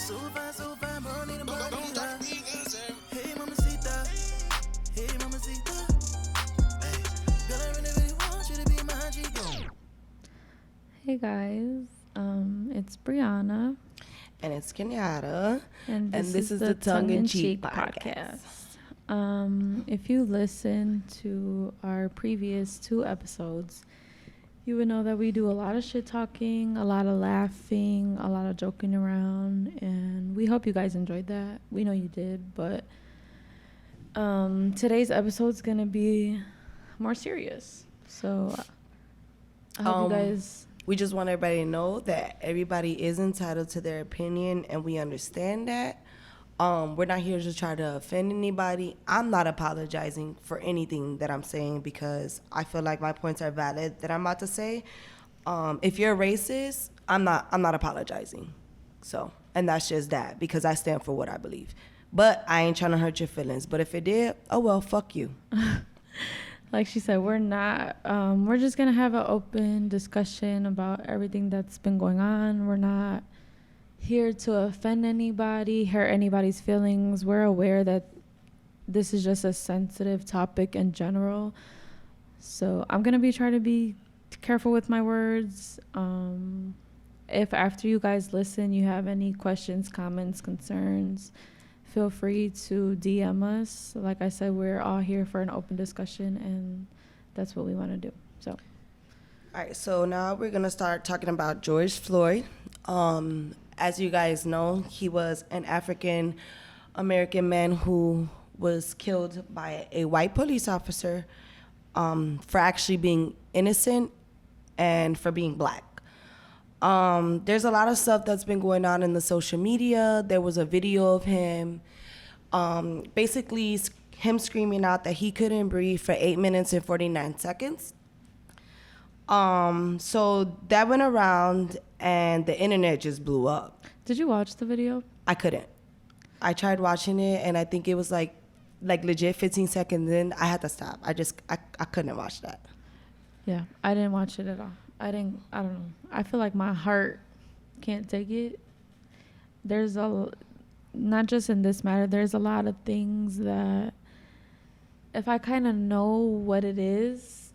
So fine, but I need a margarita. Hey, mamacita. Hey, mamacita. Hey, girl, I really, really want you to be my chico. Hey guys, it's Brianna, And it's Kenyatta. and this is the Tongue-in-Cheek podcast. If you listen to our previous 2 episodes, you would know that we do a lot of shit talking, a lot of laughing, a lot of joking around, and we hope you guys enjoyed that. We know you did, but today's episode's gonna be more serious. So I hope you guys. We just want everybody to know that everybody is entitled to their opinion, and we understand that. We're not here to try to offend anybody. I'm not apologizing for anything that I'm saying because I feel like my points are valid that I'm about to say. If you're racist, I'm not apologizing. So, and that's just that because I stand for what I believe. But I ain't trying to hurt your feelings. But if it did, oh well, fuck you. Like she said, we're not, we're just going to have an open discussion about everything that's been going on. We're not here to offend anybody, hurt anybody's feelings. We're aware that this is just a sensitive topic in general. So I'm going to try to be careful with my words. If after you guys listen, you have any questions, comments, concerns, feel free to DM us. Like I said, we're all here for an open discussion, and that's what we want to do. So, all right, so now we're going to start talking about George Floyd. As you guys know, he was an African American man who was killed by a white police officer for actually being innocent and for being black. There's a lot of stuff that's been going on in the social media. There was a video of him, basically him screaming out that he couldn't breathe for 8 minutes and 49 seconds. So that went around and the internet just blew up. did you watch the video? I couldn't. I tried watching it and I think it was like legit 15 seconds in. I had to stop. I couldn't watch that. Yeah, I didn't watch it at all. I don't know. I feel like my heart can't take it. Not just in this matter, there's a lot of things that if I kind of know what it is,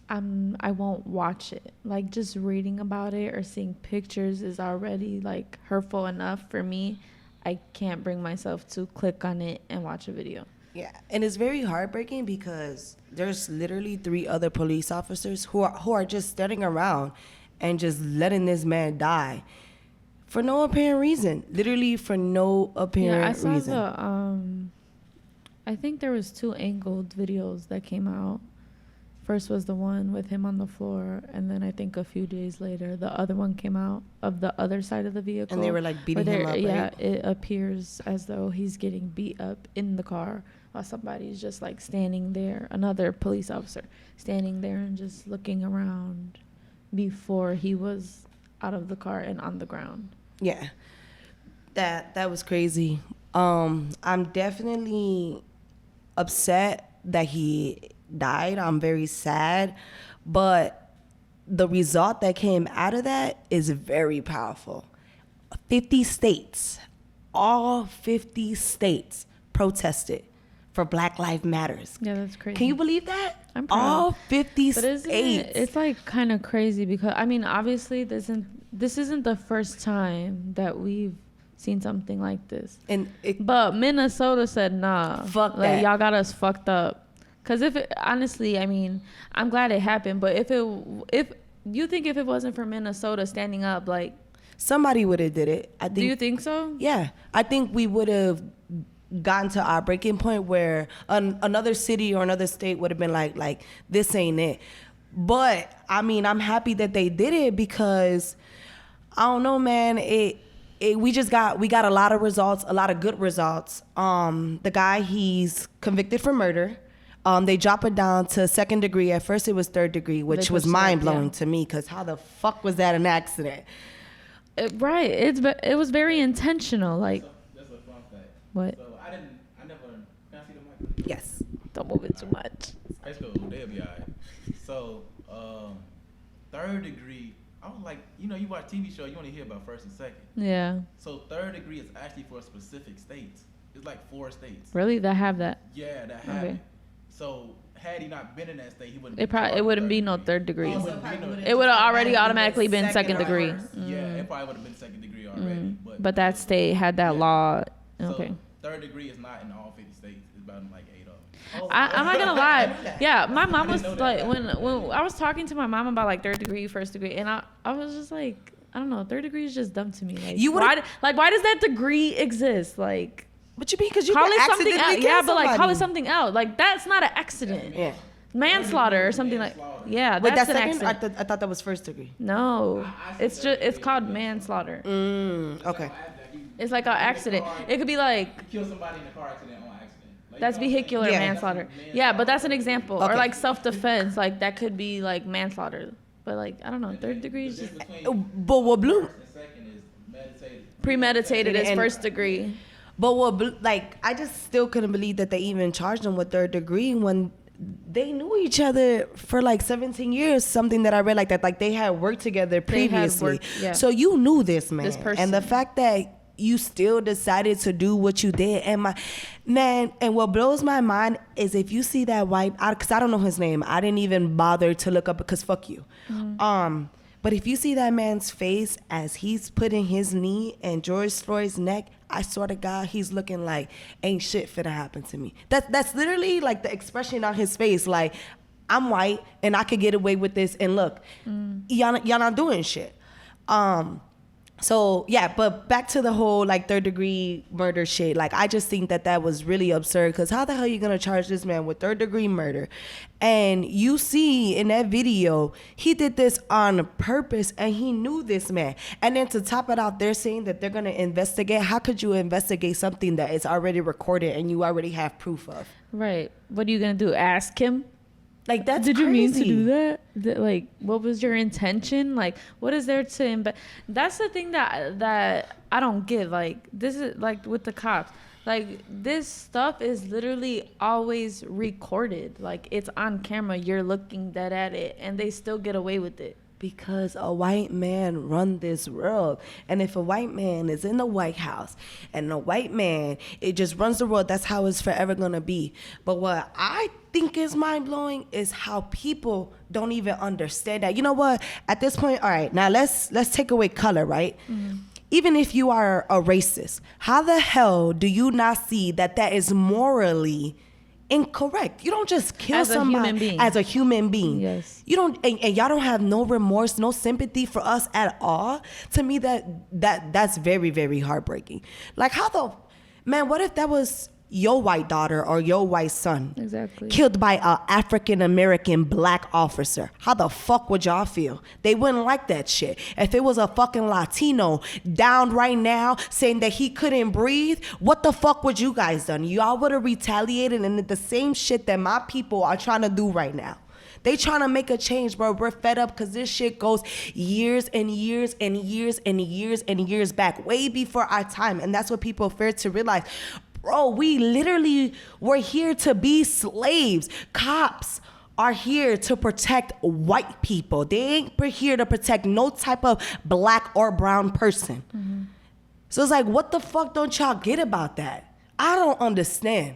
I won't watch it. Like just reading about it or seeing pictures is already like hurtful enough for me. I can't bring myself to click on it and watch a video. Yeah, and it's very heartbreaking because there's literally 3 other police officers who are just standing around and just letting this man die for no apparent reason. Literally for no apparent reason. Yeah, I saw I think there was 2 angled videos that came out. First was the one with him on the floor, and then I think a few days later, the other one came out of the other side of the vehicle. And they were like beating him up, yeah, right? it appears as though he's getting beat up in the car while somebody's just like standing there, another police officer standing there and just looking around before he was out of the car and on the ground. Yeah, that was crazy. I'm definitely upset that he died. I'm very sad, but the result that came out of that is very powerful. 50 states, all 50 states protested for Black Lives Matters. Yeah, that's crazy. Can you believe that? I'm proud. All 50 but states. It's like kind of crazy because I mean, obviously this isn't the first time that we've seen something like this. But Minnesota said nah. Fuck like, that. Y'all got us fucked up. Cause honestly, I mean, I'm glad it happened. But if you think if it wasn't for Minnesota standing up, like somebody would have did it. Do you think so? Yeah, I think we would have gotten to our breaking point where another city or another state would have been like this ain't it. But I mean, I'm happy that they did it because I don't know, man. We got a lot of results, a lot of good results. The guy, he's convicted for murder. They drop it down to 2nd degree. At first it was 3rd degree, which was mind blowing to me because how the fuck was that an accident? Right. It was very intentional. Like. That's a fun fact. What? So I never. Can I see the mic? Yes. Don't move it too much. It's cool. They'll be alright. So 3rd degree. I was like, you know, you watch TV show, you only hear about first and second. Yeah. So third degree is actually for specific states. It's like 4 states. Really? That have that? Yeah, that have Okay. it. So had he not been in that state, he wouldn't. It wouldn't be no third degree. Oh, so wouldn't be probably no- would've It would have just already automatically been second or degree. first. Yeah, it probably would have been second degree already. Mm. But that state had that Yeah. law. So Okay. third degree is not in all 50 states. It's about in like 8 of them. I'm not gonna lie. Yeah, my mom I was didn't know like, that. when I was talking to my mom about like third degree, first degree, and I was just like, I don't know, third degree is just dumb to me. Like, You would've- why does that degree exist? Like, What you mean? Because you call can it something accidentally else. kill Yeah, but like call somebody. it something else. Like that's not an accident. Yeah. Manslaughter or something like. Manslaughter. Yeah, Wait, that's that's an second? accident. I thought that was first degree. No, I it's said just it's third called degree. manslaughter. Okay. It's like an accident. It could be like You kill somebody in a car accident on accident. Like, that's you know what I'm vehicular Yeah. manslaughter. That's Yeah, but that's an example. Or Okay. like self-defense, like that could be like manslaughter. But like I don't know, saying? third degree is The just difference between But what blue? first and second is meditated. premeditated is And- first degree. But like, I just still couldn't believe that they even charged them with third degree when they knew each other for like 17 years. Something that I read like that, like they had worked together They had previously. worked, yeah. So you knew this man. This person. And the fact that you still decided to do what you did, and and what blows my mind is if you see that white, because I don't know his name, I didn't even bother to look up because fuck you. But if you see that man's face as he's putting his knee in George Floyd's neck, I swear to God, he's looking like ain't shit finna happen to me. That's literally like the expression on his face, like I'm white and I could get away with this. And look, y'all not doing shit. So yeah, but back to the whole like third degree murder shit. Like I just think that was really absurd, because how the hell are you gonna charge this man with third degree murder? And you see in that video, he did this on purpose and he knew this man. And then to top it out, they're saying that they're gonna investigate. How could you investigate something that is already recorded and you already have proof of? Right. What are you gonna do? Ask him? Like that's Did you mean to crazy. do that? Like, what was your intention? Like, what is there to that's the thing that I don't get. Like, this is like with the cops. Like, this stuff is literally always recorded. Like, it's on camera. You're looking dead at it, and they still get away with it. Because a white man run this world. And if a white man is in the White House and a white man, it just runs the world, that's how it's forever gonna be. But what I think is mind-blowing is how people don't even understand that. You know what? At this point, all right, now let's take away color, right? Mm-hmm. Even if you are a racist, how the hell do you not see that is morally incorrect? You don't just kill As a somebody human being. as a human being. Yes. You don't, and y'all don't have no remorse, no sympathy for us at all. To me, that's very, very heartbreaking. Like, how the man? What if that was your white daughter or your white son Exactly. killed by a African American black officer? How the fuck would y'all feel? They wouldn't like that shit. If it was a fucking Latino down right now saying that he couldn't breathe, what the fuck would you guys done? Y'all would have retaliated, and did the same shit that my people are trying to do right now. They trying to make a change, bro. We're fed up because this shit goes years and years and years and years and years back, way before our time. And that's what people fail to realize. Bro, we literally were here to be slaves. Cops are here to protect white people. They ain't here to protect no type of black or brown person. Mm-hmm. So it's like, what the fuck don't y'all get about that? I don't understand.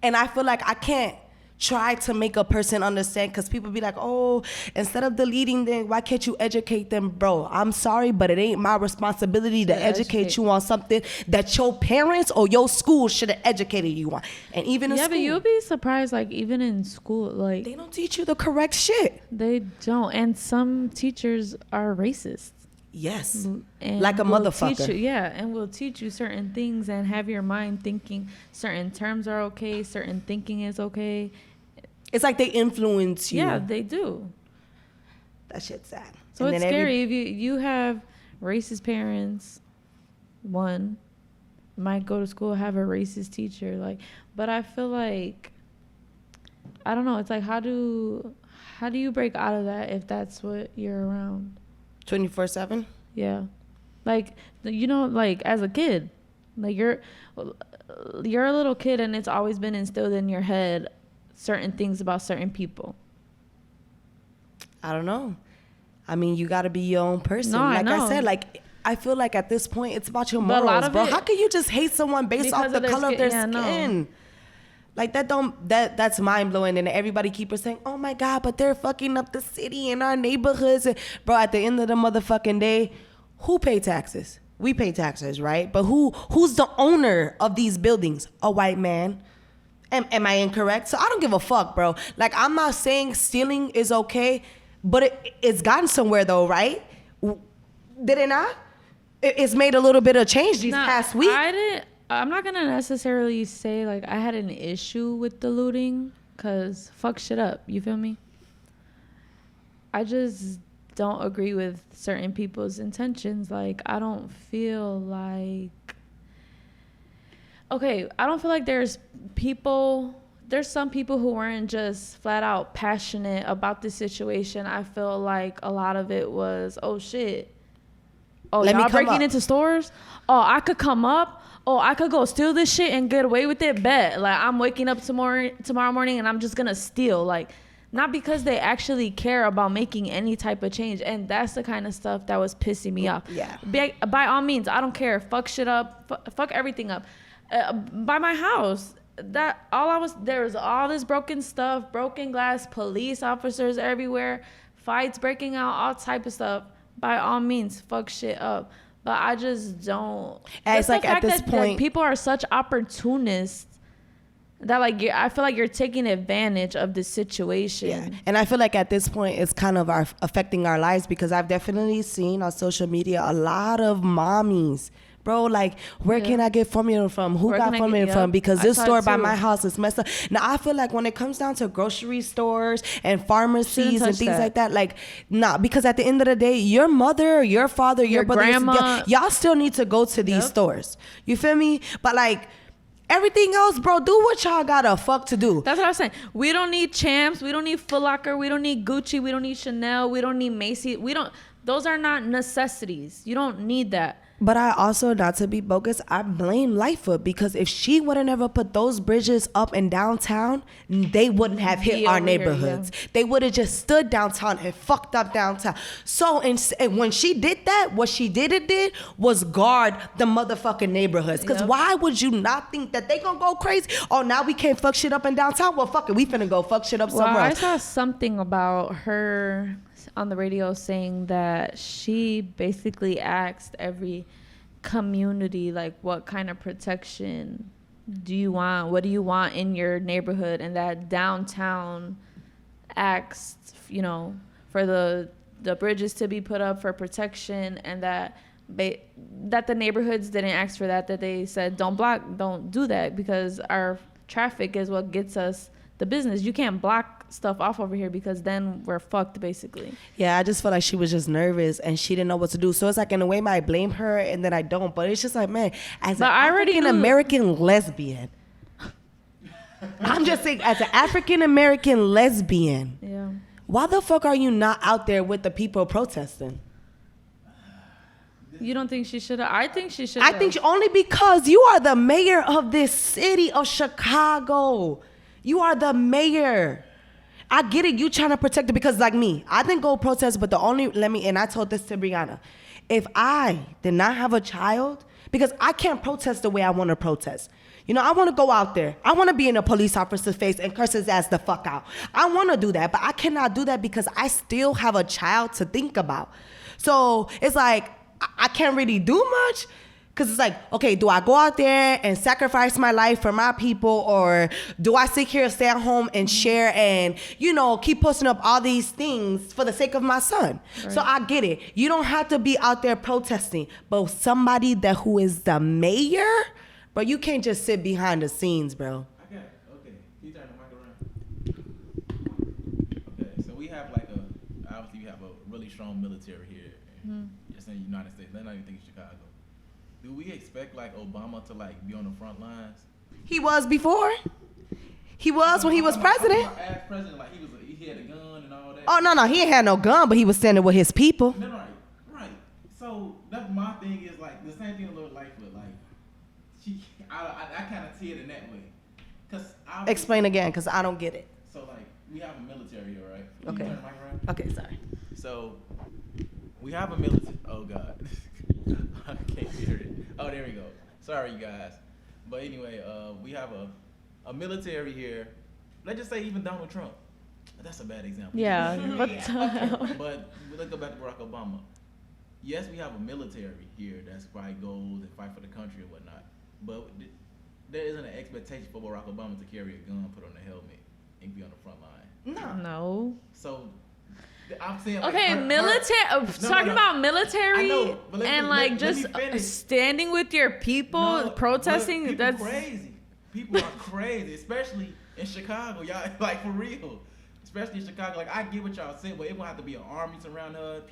And I feel like I can't try to make a person understand, because people be like, oh, instead of deleting them, why can't you educate them? Bro, I'm sorry, but it ain't my responsibility to educate you on something that your parents or your school should have educated you on. And even in Yeah, school, but you'll be surprised. Like, even in school, like they don't teach you the correct shit. they don't, and some teachers are racist. Yes, And like a will motherfucker. teach you, yeah, and will teach you certain things and have your mind thinking certain terms are okay, certain thinking is okay. It's like they influence you. Yeah, they do. That shit's sad. So And it's then scary if you have racist parents. One might go to school, have a racist teacher, like, but I feel like, I don't know. It's like, how do you break out of that if that's what you're around? 24/7. Yeah, like, you know, like as a kid, like you're a little kid and it's always been instilled in your head certain things about certain people. I don't know. I mean, you got to be your own person. No, like I know. said, like, I feel like at this point, it's about your But a lot morals, of bro. it- How can you just hate someone based off Because the of their color of their skin? Yeah, skin? no. Like, that's mind-blowing. And everybody keep saying, oh, my God, but they're fucking up the city and our neighborhoods. And, bro, at the end of the motherfucking day, who pay taxes? We pay taxes, right? But who's the owner of these buildings? A white man. Am I incorrect? So I don't give a fuck, bro. Like, I'm not saying stealing is okay, but it's gotten somewhere, though, right? Did it not? It's made a little bit of change these past week. I'm not gonna necessarily say like I had an issue with the looting, cause fuck shit up. You feel me? I just don't agree with certain people's intentions. Like I don't feel like. Okay, I don't feel like there's some people who weren't just flat out passionate about the situation. I feel like a lot of it was, oh shit. Oh, y'all breaking into stores? Oh, I could come up. Oh, I could go steal this shit and get away with it. Bet. Like I'm waking up tomorrow morning and I'm just gonna steal. Like not because they actually care about making any type of change. And that's the kind of stuff that was pissing me off. Yeah. By all means, I don't care. Fuck shit up. Fuck everything up. By my house, there was all this broken stuff, broken glass, police officers everywhere, fights breaking out, all type of stuff. By all means, fuck shit up. But I just don't. It's like at this point, that people are such opportunists that like I feel like you're taking advantage of the situation. Yeah, and I feel like at this point it's kind of affecting our lives because I've definitely seen on social media a lot of mommies. Bro, like, where can I get formula from? Who got formula from? Because this store by my house is messed up. Now, I feel like when it comes down to grocery stores and pharmacies and things like that, like, nah, because at the end of the day, your mother, your father, your brother, grandma, y'all still need to go to these stores. You feel me? But, like, everything else, bro, do what y'all gotta fuck to do. That's what I was saying. We don't need Champs. We don't need Foot Locker. We don't need Gucci. We don't need Chanel. We don't need Macy's. Those are not necessities. You don't need that. But I also, not to be bogus, I blame Lightfoot because if she would have never put those bridges up in downtown, they wouldn't have hit our neighborhoods. Here, yeah. They would have just stood downtown and fucked up downtown. So and when she did that, what she did was guard the motherfucking neighborhoods. Because why would you not think that they gonna go crazy? Oh, now we can't fuck shit up in downtown? Well, fuck it, we finna go fuck shit up somewhere else. I saw something about her on the radio saying that she basically asked every community like what kind of protection do you want, what do you want in your neighborhood, and that downtown asked for the bridges to be put up for protection, and that the neighborhoods didn't ask for that they said don't do that because our traffic is what gets us the business. You can't block stuff off over here because then we're fucked basically. Yeah, I just felt like she was just nervous and she didn't know what to do. So it's like in a way I blame her and then I don't. But it's just like, man, as an African American lesbian, I'm just saying, as an African American lesbian, yeah, why the fuck are you not out there with the people protesting? You don't think she should have? I think she should have. I think only because you are the mayor of this city of Chicago. You are the mayor. I get it. You trying to protect it because like me, I didn't go protest, but and I told this to Brianna. If I did not have a child, because I can't protest the way I want to protest. I want to go out there. I want to be in a police officer's face and curse his ass the fuck out. I want to do that, but I cannot do that because I still have a child to think about. So it's like, I can't really do much. Because it's like, okay, do I go out there and sacrifice my life for my people, or do I sit here, stay at home and share and, keep posting up all these things for the sake of my son? Right. So I get it. You don't have to be out there protesting, but somebody who is the mayor, bro, you can't just sit behind the scenes, bro. I got it. Okay. Can you turn the mic around? Okay, so we have obviously we have a really strong military here, just in the United States. Let's not even think of Chicago. Do we expect Obama to be on the front lines? He was before. He was when he was president. As president, he had a gun and all that. Oh no, he ain't had no gun, but he was standing with his people. No, right. So that's my thing is the same thing with Lord Lightfoot. I kind of see it in that way. Explain again, cause I don't get it. So we have a military here, right? Okay. Can you turn the mic around? Okay, sorry. So We have a military. Oh God, I can't hear it. Oh, there we go. Sorry, you guys. But anyway, we have a military here. Let's just say even Donald Trump. That's a bad example. Yeah. What the hell? But let's go back to Barack Obama. Yes, we have a military here that's probably goes and fight for the country or whatnot. But there isn't an expectation for Barack Obama to carry a gun, put on a helmet, and be on the front line. No. So I'm saying, like, Okay, military. Talking about military I know, but and let me just finish. standing with your people, No, protesting. people That's crazy. People are crazy, especially in Chicago. Y'all, like, for real. Especially in Chicago. Like, I get what y'all saying, but it won't have to be an army surround us.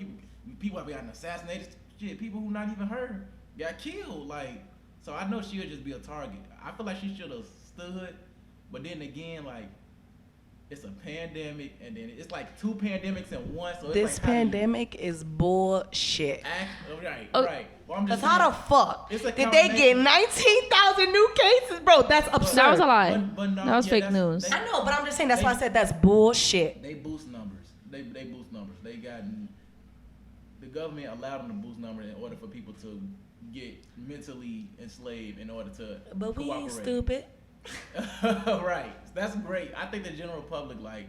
People have gotten assassinated. Shit, people who not even her got killed. Like, so I know she'll just be a target. I feel like she should have stood, but then again, like, it's a pandemic, and then it's like 2 pandemics in one. So it's This like, how do you pandemic is bullshit. right. Oh, Well, I'm Cause just how saying, the fuck it's a did they get combination. 19,000 new cases, bro? That's absurd. that was a lie. But no, that was yeah, fake that's- news. I know, but I'm just saying that's why I said that's bullshit. They boost numbers. They boost numbers. They got the government allowed them to boost numbers in order for people to get mentally enslaved in order to But we ain't cooperate. stupid. Right. That's great. I think the general public, like,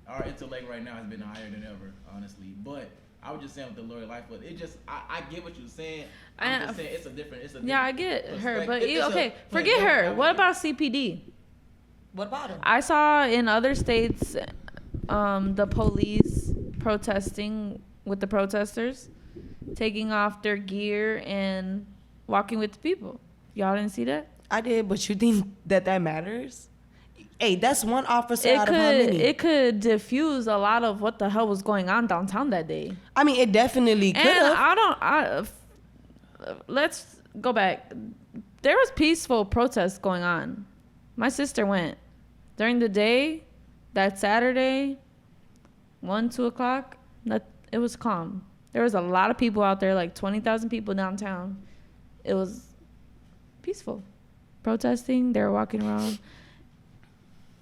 our intellect right now has been higher than ever, honestly. But I was just saying with the Lori Lightfoot, it just I get what you're saying. I'm just saying it's a different. Yeah, I get her, but it's okay, forget her. What about CPD? What about him? I saw in other states, the police protesting with the protesters, taking off their gear and walking with the people. Y'all didn't see that? I did, but you think that matters? Hey, that's one officer out of how many? It could diffuse a lot of what the hell was going on downtown that day. I mean, it definitely could And have. let's go back. There was peaceful protests going on. My sister went during the day, that Saturday, 2 o'clock. It was calm. There was a lot of people out there, like 20,000 people downtown. It was peaceful, protesting. They were walking around.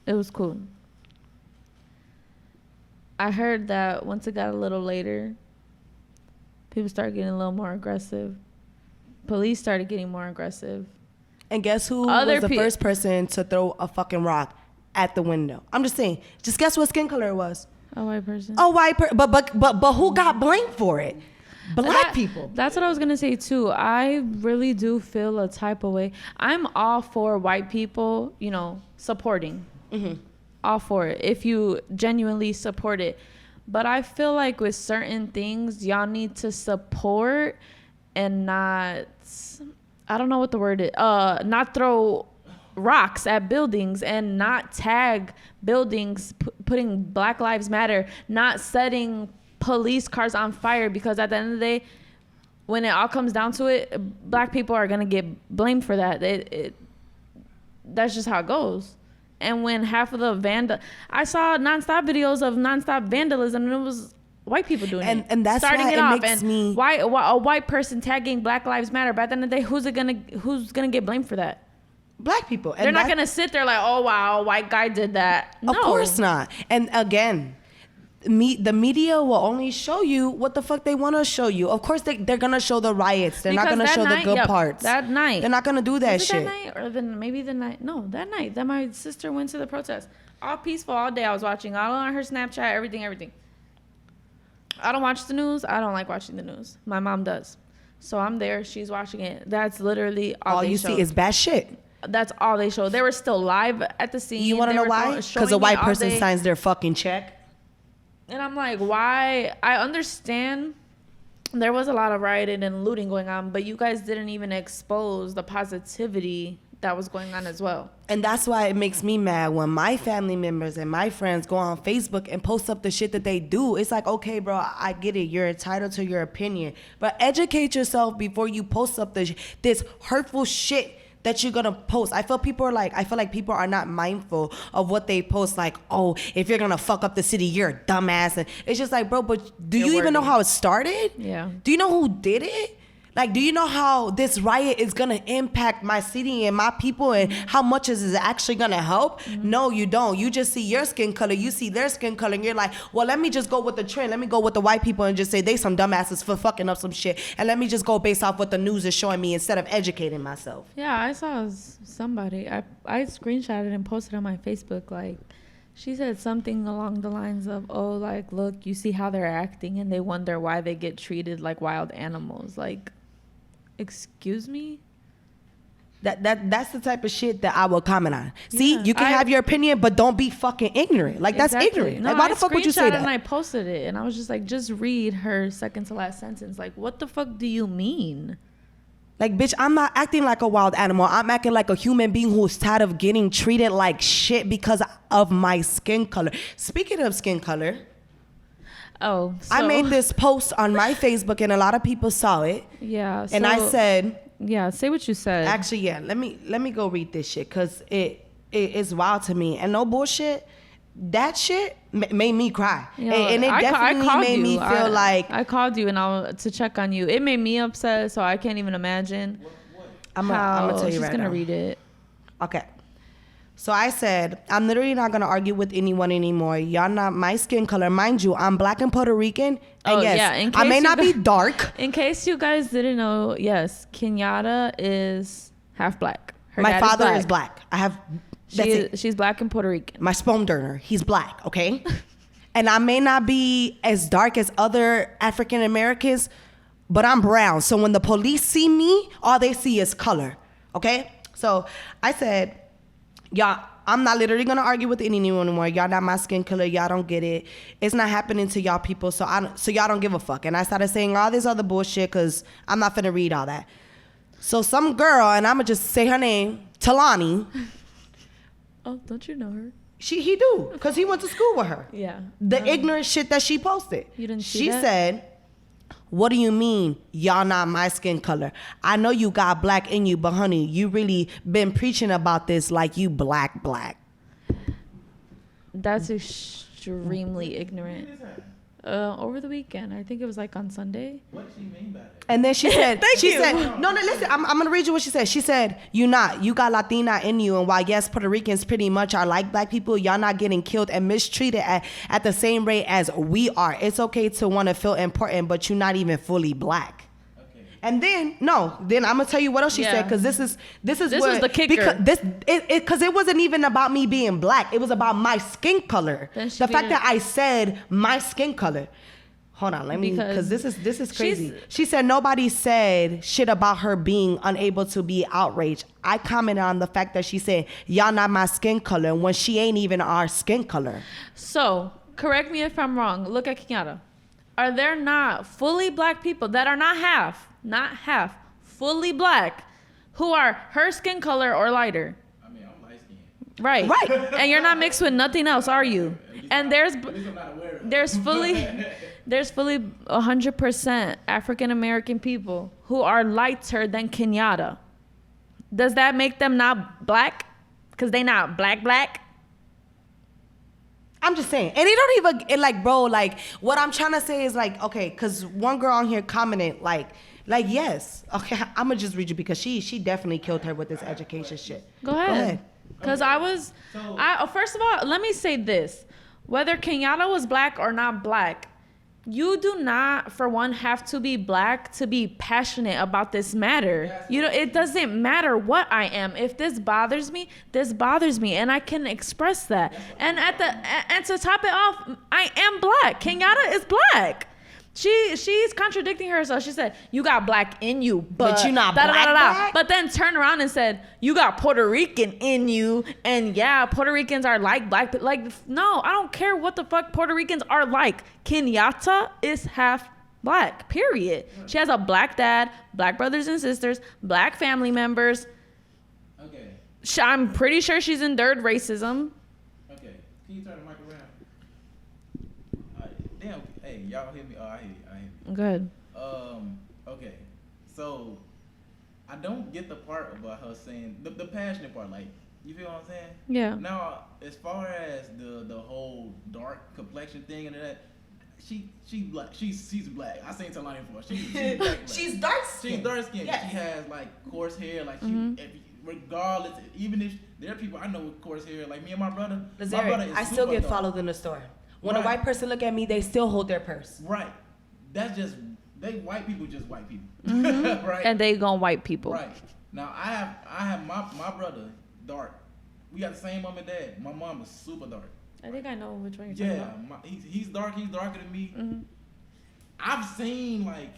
It was cool. I heard that once it got a little later, people started getting a little more aggressive. Police started getting more aggressive. And guess who Other was the first person to throw a fucking rock at the window? I'm just saying. Just guess what skin color it was? A white person. A white person. But who got blamed for it? Black people. That's what I was gonna say too. I really do feel a type of way. I'm all for white people, supporting. Mm-hmm. All for it if you genuinely support it. But I feel like with certain things, y'all need to support and not, I don't know what the word is, not throw rocks at buildings and not tag buildings, putting Black Lives Matter, not setting police cars on fire, because at the end of the day, when it all comes down to it, black people are gonna get blamed for that. That's just how it goes. And when half of the I saw nonstop videos of nonstop vandalism, and it was white people doing it. And that's starting why it it off. makes And me... why a white person tagging Black Lives Matter? But at the end of the day, who's gonna get blamed for that? Black people. And They're not gonna sit there like, oh wow, a white guy did that. No. Of course not. And again, the media will only show you what the fuck they want to show you. Of course, they're gonna show the riots. They're not Because gonna that show night- the good yep, parts. that night. They're not gonna do that Was it shit. that night or maybe the night? No, that night that my sister went to the protest. All peaceful all day. I was watching all on her Snapchat, everything. I don't watch the news. I don't like watching the news. My mom does. So I'm there. She's watching it. That's literally all they you showed. see is bad shit. That's all they showed. They were still live at the scene. You want to They know were why? showing Because a it white all person day. signs their fucking check. And I'm like, why? I understand there was a lot of rioting and looting going on, but you guys didn't even expose the positivity that was going on as well. And that's why it makes me mad when my family members and my friends go on Facebook and post up the shit that they do. It's like, okay, bro, I get it. You're entitled to your opinion. But educate yourself before you post up this hurtful shit that you're gonna post. I feel like people are not mindful of what they post. Like, oh, if you're gonna fuck up the city, you're a dumbass. And it's just like, bro, but do you even know how it started? Yeah. Do you know who did it? Like, do you know how this riot is gonna impact my city and my people, and how much is it actually gonna help? No, you don't. You just see your skin color, you see their skin color, and you're like, well, let me just go with the trend. Let me go with the white people and just say they some dumbasses for fucking up some shit, and let me just go based off what the news is showing me instead of educating myself. Yeah, I saw somebody. I screenshotted and posted on my Facebook. Like, she said something along the lines of, "Oh, like, look, you see how they're acting, and they wonder why they get treated like wild animals." Like, excuse me. That's the type of shit that I will comment on. See, Yeah, you can have your opinion, but don't be fucking ignorant. Like, that's ignorant. No, Like, why the fuck would you say screenshot that? And I posted it, and I was just like, just read her second to last sentence. Like, what the fuck do you mean? Like, bitch, I'm not acting like a wild animal. I'm acting like a human being who's tired of getting treated like shit because of my skin color. Speaking of skin color, Oh, so, I made this post on my Facebook and a lot of people saw it. Yeah, And I said, yeah, say what you said. actually, yeah, let me go read this shit because it is wild to me. And no bullshit, that shit made me cry. Yo, and it definitely called made me feel like I called you and to check on you. It made me upset, so I can't even imagine. I'm gonna tell you she's right gonna now. read it. Okay. So I said, I'm literally not going to argue with anyone anymore. Y'all not my skin color. Mind you, I'm black and Puerto Rican. And Oh, yes, yeah, in I case may you not be guys- dark. In case you guys didn't know, yes, Kenyatta is half black. Her My dad father is black. I have, that's it. She's black and Puerto Rican. My sperm donor, he's black, okay? And I may not be as dark as other African Americans, but I'm brown. So when the police see me, all they see is color, okay? So I said, y'all, I'm not literally gonna argue with anyone anymore. Y'all not my skin color. Y'all don't get it. It's not happening to y'all people. So y'all don't give a fuck. And I started saying all this other bullshit because I'm not finna read all that. So some girl, and I'ma just say her name, Talani. Oh, don't you know her? He do, because he went to school with her. Yeah. The ignorant shit that she posted. You didn't see She that? said, what do you mean y'all not my skin color? I know you got black in you, but honey, you really been preaching about this like you black. That's extremely ignorant. Over the weekend, I think it was like on Sunday. What does she mean by that? And then she said, Thank you. no, listen, I'm going to read you what she said. She said, you got Latina in you. And while yes, Puerto Ricans pretty much are like black people, y'all not getting killed and mistreated at the same rate as we are. It's okay to want to feel important, but you're not even fully black. Okay. And then I'm gonna tell you what else she Yeah. said, because this is This what, was the kicker. because it wasn't even about me being black. It was about my skin color. Then she The fact beat it- that I said my skin color. Hold on, let me, because this is crazy. She said nobody said shit about her being unable to be outraged. I commented on the fact that she said y'all not my skin color when she ain't even our skin color. So, correct me if I'm wrong. Look at Kenyatta. Are there not fully black people that are not half, fully black, who are her skin color or lighter? I mean, I'm light skinned. Right. Right. And you're not mixed with nothing else, are you? And At least I'm not aware of it. there's fully 100% African American people who are lighter than Kenyatta. Does that make them not black? Because they not black? I'm just saying. And it don't even, like, bro, like, what I'm trying to say is, like, okay, because one girl on here commented, like, yes. Okay, I'm going to just read you because she definitely killed her with this education shit. Go ahead. Because first of all, let me say this. Whether Kenyatta was black or not black, you do not, for one, have to be black to be passionate about this matter. You know, it doesn't matter what I am. If this bothers me, and I can express that. And and to top it off, I am black. Kenyatta is black. She's contradicting herself. She said, you got black in you, but you're not black. But then turned around and said, you got Puerto Rican in you. And yeah, Puerto Ricans are like black. But like, no, I don't care what the fuck Puerto Ricans are like. Kenyatta is half black, period. She has a black dad, black brothers and sisters, black family members. Okay. I'm pretty sure she's endured racism. Okay. Can you turn the mic around? Damn. Hey, y'all hear me? Oh, I hear you. Good. Okay. So, I don't get the part about her saying the passionate part. Like, you feel what I'm saying? Yeah. Now, as far as the whole dark complexion thing and that, She black. She's black. I seen Talani before. She's black. She's dark She's skinned. dark skinned. Yes. She has like coarse hair. Like regardless, even if there are people I know with coarse hair, like me and my brother. My brother is I still super get dark. followed in the store. When a Right. white person look at me, they still hold their purse. Right. That's just white people just white people. Right. And they gonna white people. Right. Now I have my brother dark. We got the same mom and dad. My mom is super dark. I think I know which one you're talking about. He's dark. He's darker than me. Mm-hmm. I've seen like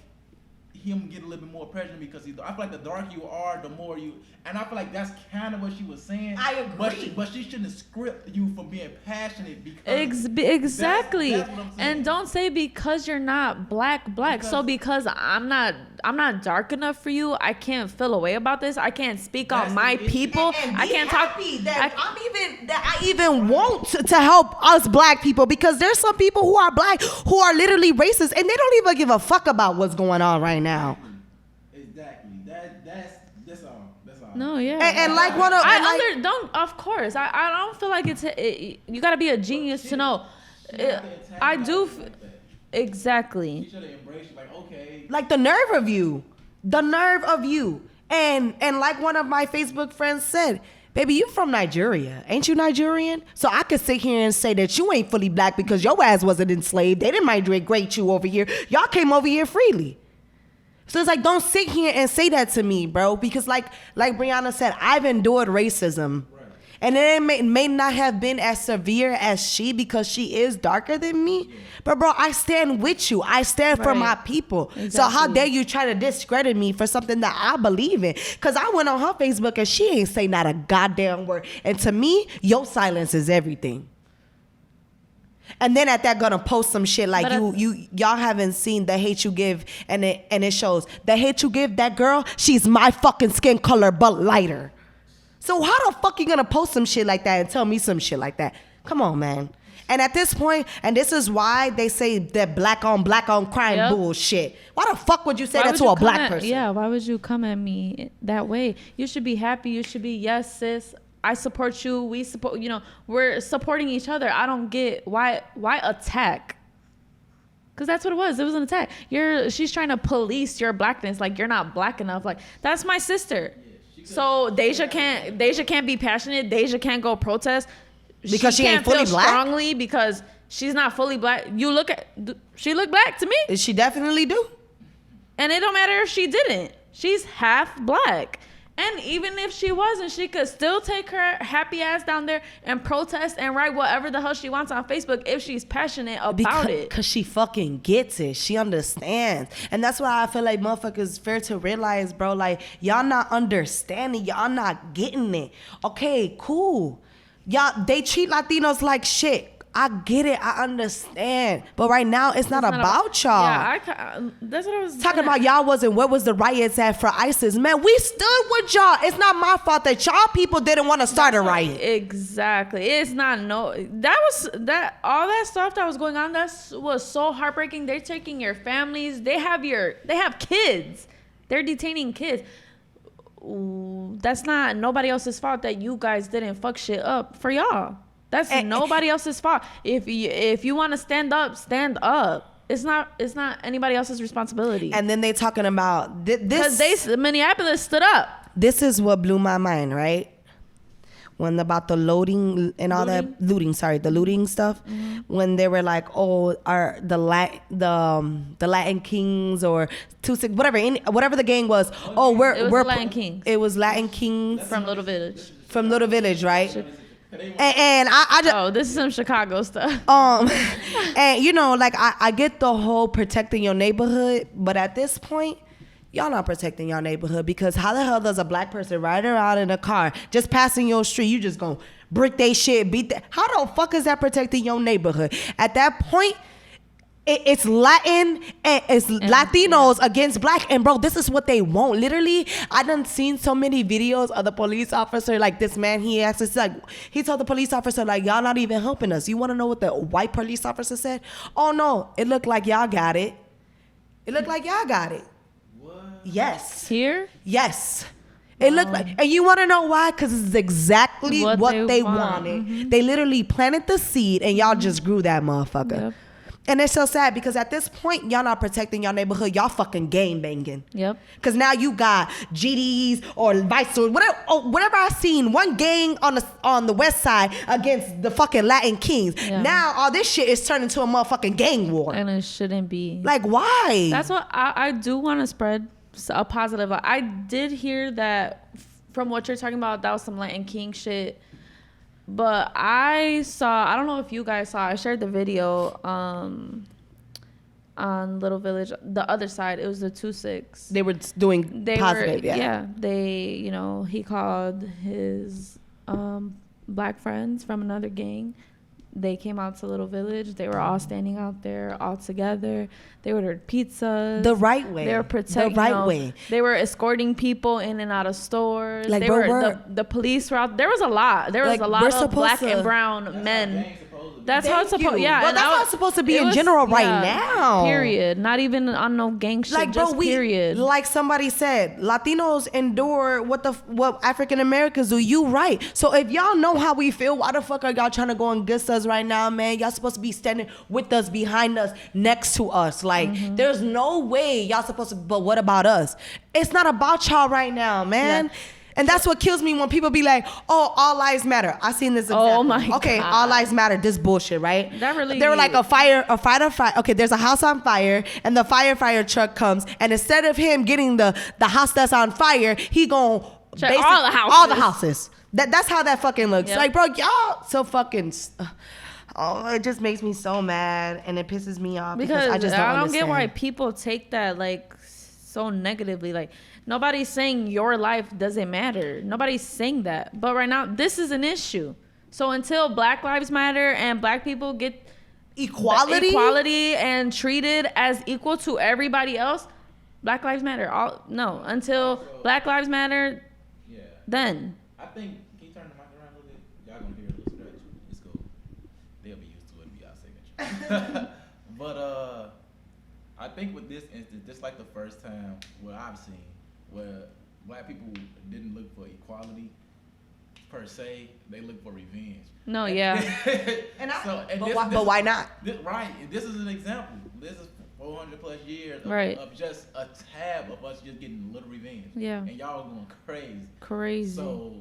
him get a little bit more pressure because I feel like the darker you are, the more you. And I feel like that's kind of what she was saying. I agree. But she shouldn't script you for being passionate because Exactly. That's what I'm saying. And don't say because you're not black. So because I'm not dark enough for you, I can't feel a way about this. I can't speak on That's my the issue. people. And I be can't talk. happy that I- I even want to help us black people, because there's some people who are black who are literally racist and they don't even give a fuck about what's going on right now. Exactly. That's all. That's all. No, yeah. And like one of Of course. I don't feel like you got to be a genius to know. I do. Exactly. She should have embraced you, like, okay. like the nerve of you, and like one of my Facebook friends said, baby, you from Nigeria, ain't you Nigerian? So I could sit here and say that you ain't fully black because your ass wasn't enslaved. They didn't migrate you over here. Y'all came over here freely. So it's like, don't sit here and say that to me, bro, because like Brianna said, I've endured racism. And it may not have been as severe as she, because she is darker than me. But bro, I stand with you. I stand for Right. my people. So Exactly. how dare you try to discredit me for something that I believe in? Because I went on her Facebook and she ain't say not a goddamn word. And to me, your silence is everything. And then at that gonna post some shit like But y'all haven't seen the hate you give, and it shows the hate you give that girl. She's my fucking skin color but lighter. So how the fuck you gonna post some shit like that and tell me some shit like that? Come on, man. And at this point, and this is why they say that black on crime Yep. bullshit. Why the fuck would you say Why that would to you a come black at- person? Yeah, why would you come at me that way? You should be happy. You should be, yes, sis, I support you. We support, we're supporting each other. I don't get why attack? Because that's what it was. It was an attack. She's trying to police your blackness. Like, you're not black enough. Like, that's my sister. So Deja can't be passionate. Deja can't go protest Because she ain't can't fully feel black? strongly because she's not fully black. She look black to me. She definitely do. And it don't matter if she didn't. She's half black. And even if she wasn't, she could still take her happy ass down there and protest and write whatever the hell she wants on Facebook if she's passionate about it. Because she fucking gets it. She understands. And that's why I feel like motherfuckers fair to realize, bro, like, y'all not understanding. Y'all not getting it. Okay, cool. Y'all, they treat Latinos like shit. I get it. I understand. But right now, it's not about y'all. Yeah, that's what I was Talking about y'all where was the riots at for ISIS? Man, we stood with y'all. It's not my fault that y'all people didn't want to start a riot. Exactly. It's not all that stuff that was going on, was so heartbreaking. They're taking your families. They have kids. They're detaining kids. Ooh, that's not nobody else's fault that you guys didn't fuck shit up for y'all. That's nobody else's fault. If you want to stand up, stand up. It's not anybody else's responsibility. And then they talking about this. Because Minneapolis stood up. This is what blew my mind, right? When about the looting and all that looting stuff. Mm-hmm. When they were like, oh, the Latin Kings or 2-6, whatever the gang was. Oh, It was the Latin Kings. It was Latin Kings From Little Village. from Little Village, right? And I just This is some Chicago stuff. and like I get the whole protecting your neighborhood, but at this point, y'all not protecting your neighborhood, because how the hell does a black person ride around in a car just passing your street, you just gonna brick they shit, beat that? How the fuck is that protecting your neighborhood? At that point, it's Latin and it's Latinos against black, and bro, this is what they want. Literally, I done seen so many videos of the police officer, like this man, he told the police officer, like, y'all not even helping us. You want to know what the white police officer said? Oh no, it looked like y'all got it. What? Yes. Here? Yes. It looked like, and you want to know why? Because it's exactly what they wanted. Mm-hmm. They literally planted the seed, and y'all just grew that motherfucker. Yep. And it's so sad because at this point, y'all not protecting y'all neighborhood. Y'all fucking gang banging. Yep. Because now you got GDs or vice or whatever I seen. One gang on the west side against the fucking Latin Kings. Yeah. Now all this shit is turning into a motherfucking gang war. And it shouldn't be. Like, why? That's what I do want to spread a positive. I did hear that from what you're talking about, that was some Latin King shit. But I don't know if you guys saw, I shared the video on Little Village, the other side. It was the 2-6. They were doing positive, yeah. They, he called his black friends from another gang. They came out to Little Village. They were all standing out there all together. They ordered pizzas. The right way. They were protecting. The right way. They were escorting people in and out of stores. Like, they bro, were the police were out. There was a lot. There was like, a lot of black and brown men. That's how it's supposed. Yeah, well, that's how it's supposed to be in general right now. Period. Not even on no gang shit. Like, just bro, period. Like somebody said, Latinos endure what African Americans do. You right. So if y'all know how we feel, why the fuck are y'all trying to go against us right now, man? Y'all supposed to be standing with us, behind us, next to us. Like, there's no way y'all supposed to. But what about us? It's not about y'all right now, man. Yeah. And that's what kills me when people be like, "Oh, all lives matter." I seen this example. Oh my God. Okay, all lives matter. This bullshit, right? That really. They were like a fighter. Okay, there's a house on fire, and the firefighter truck comes, and instead of him getting the house that's on fire, he gon' check all the houses. That's how that fucking looks. Yep. Like, bro, y'all so fucking. Oh, it just makes me so mad, and it pisses me off because I just don't understand. Get why people take that like so negatively. Like, nobody's saying your life doesn't matter. Nobody's saying that. But right now, this is an issue. So until Black Lives Matter and black people get equality and treated as equal to everybody else, Black Lives Matter. Until Black Lives Matter, then. I think, can you turn the mic around a little bit? Y'all gonna hear a little stretch. It's cool. They'll be used to it. It'll be our signature. But I think with this instance, just like the first time where I've seen, where black people didn't look for equality per se, they look for revenge. No, yeah. But why not? Right. This is an example. This is 400 plus years of just a tab of us just getting a little revenge. Yeah. And y'all going crazy. Crazy. So.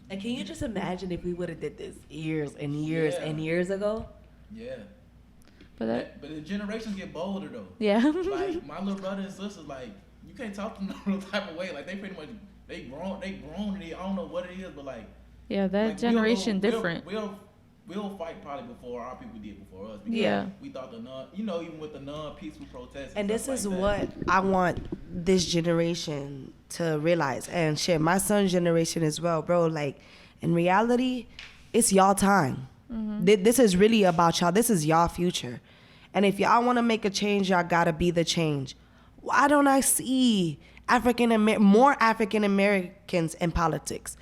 And can you just imagine if we would have did this years and years and years ago? Yeah. But the generations get bolder though. Yeah. Like my little brother and sisters, like you can't talk to them no type of way. Like they pretty much they grown and I don't know what it is, but like that like, generation different. We'll fight probably before our people did before us. Because we thought even with the non-peaceful protests. And this is what I want this generation to realize. And shit, my son's generation as well, bro. Like in reality, it's y'all time. Mm-hmm. This is really about y'all. This is y'all future. And if y'all want to make a change, y'all gotta be the change. Why don't I see more African Americans in politics?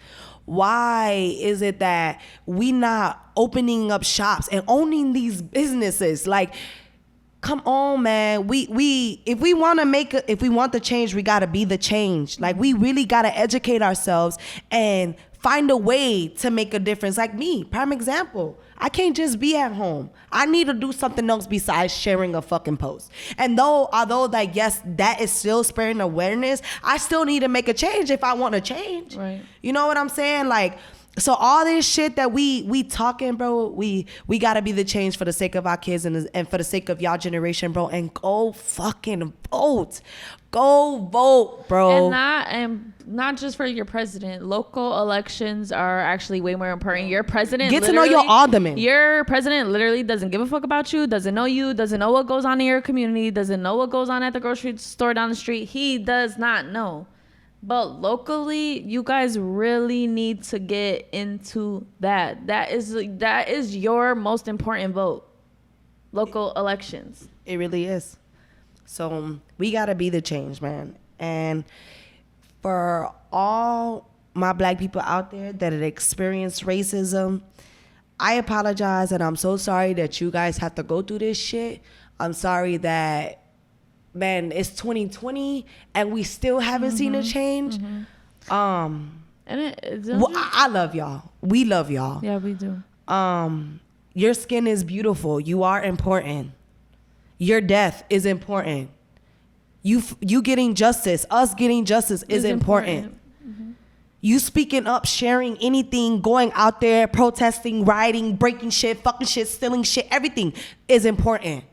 Why is it that we not opening up shops and owning these businesses? Like, come on, man. If we want the change, we gotta be the change. Like, we really gotta educate ourselves and find a way to make a difference. Like me, prime example. I can't just be at home. I need to do something else besides sharing a fucking post. And although like, yes, that is still spreading awareness, I still need to make a change if I want to change. Right. You know what I'm saying? Like, so all this shit that we talking, bro, we gotta be the change for the sake of our kids and for the sake of y'all generation, bro. And go fucking vote. Go vote, bro. And not just for your president. Local elections are actually way more important. Your president get to know your alderman. Your president literally doesn't give a fuck about you, doesn't know you, doesn't know what goes on in your community, doesn't know what goes on at the grocery store down the street. He does not know. But locally, you guys really need to get into that. That is your most important vote. Local elections. It really is. So we gotta be the change, man. And for all my black people out there that have experienced racism, I apologize and I'm so sorry that you guys have to go through this shit. I'm sorry that, man, it's 2020 and we still haven't seen a change. And I love y'all. We love y'all. Yeah, we do. Your skin is beautiful. You are important. Your death is important. You getting justice, us getting justice is important. You speaking up, sharing anything, going out there, protesting, rioting, breaking shit, fucking shit, stealing shit, everything is important.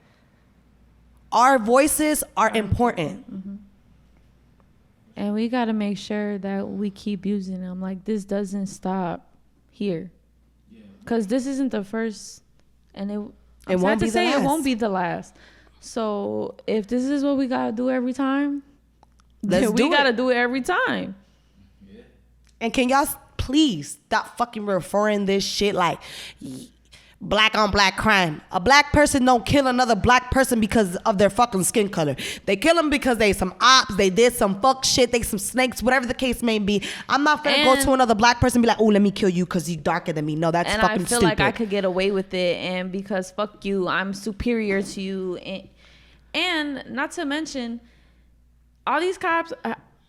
Our voices are important. And we got to make sure that we keep using them. Like, this doesn't stop here. Because this isn't the first, and it won't be the last. It won't be the last. So if this is what we got to do every time, then we got to do it every time. And can y'all please stop fucking referring this shit like black on black crime. A black person don't kill another black person because of their fucking skin color. They kill them because they some ops, they did some fuck shit, they some snakes, whatever the case may be. I'm not gonna go to another black person and be like, oh, let me kill you because you're darker than me. No, that's fucking stupid. And I feel like I could get away with it, and because fuck you, I'm superior to you. And not to mention, all these cops,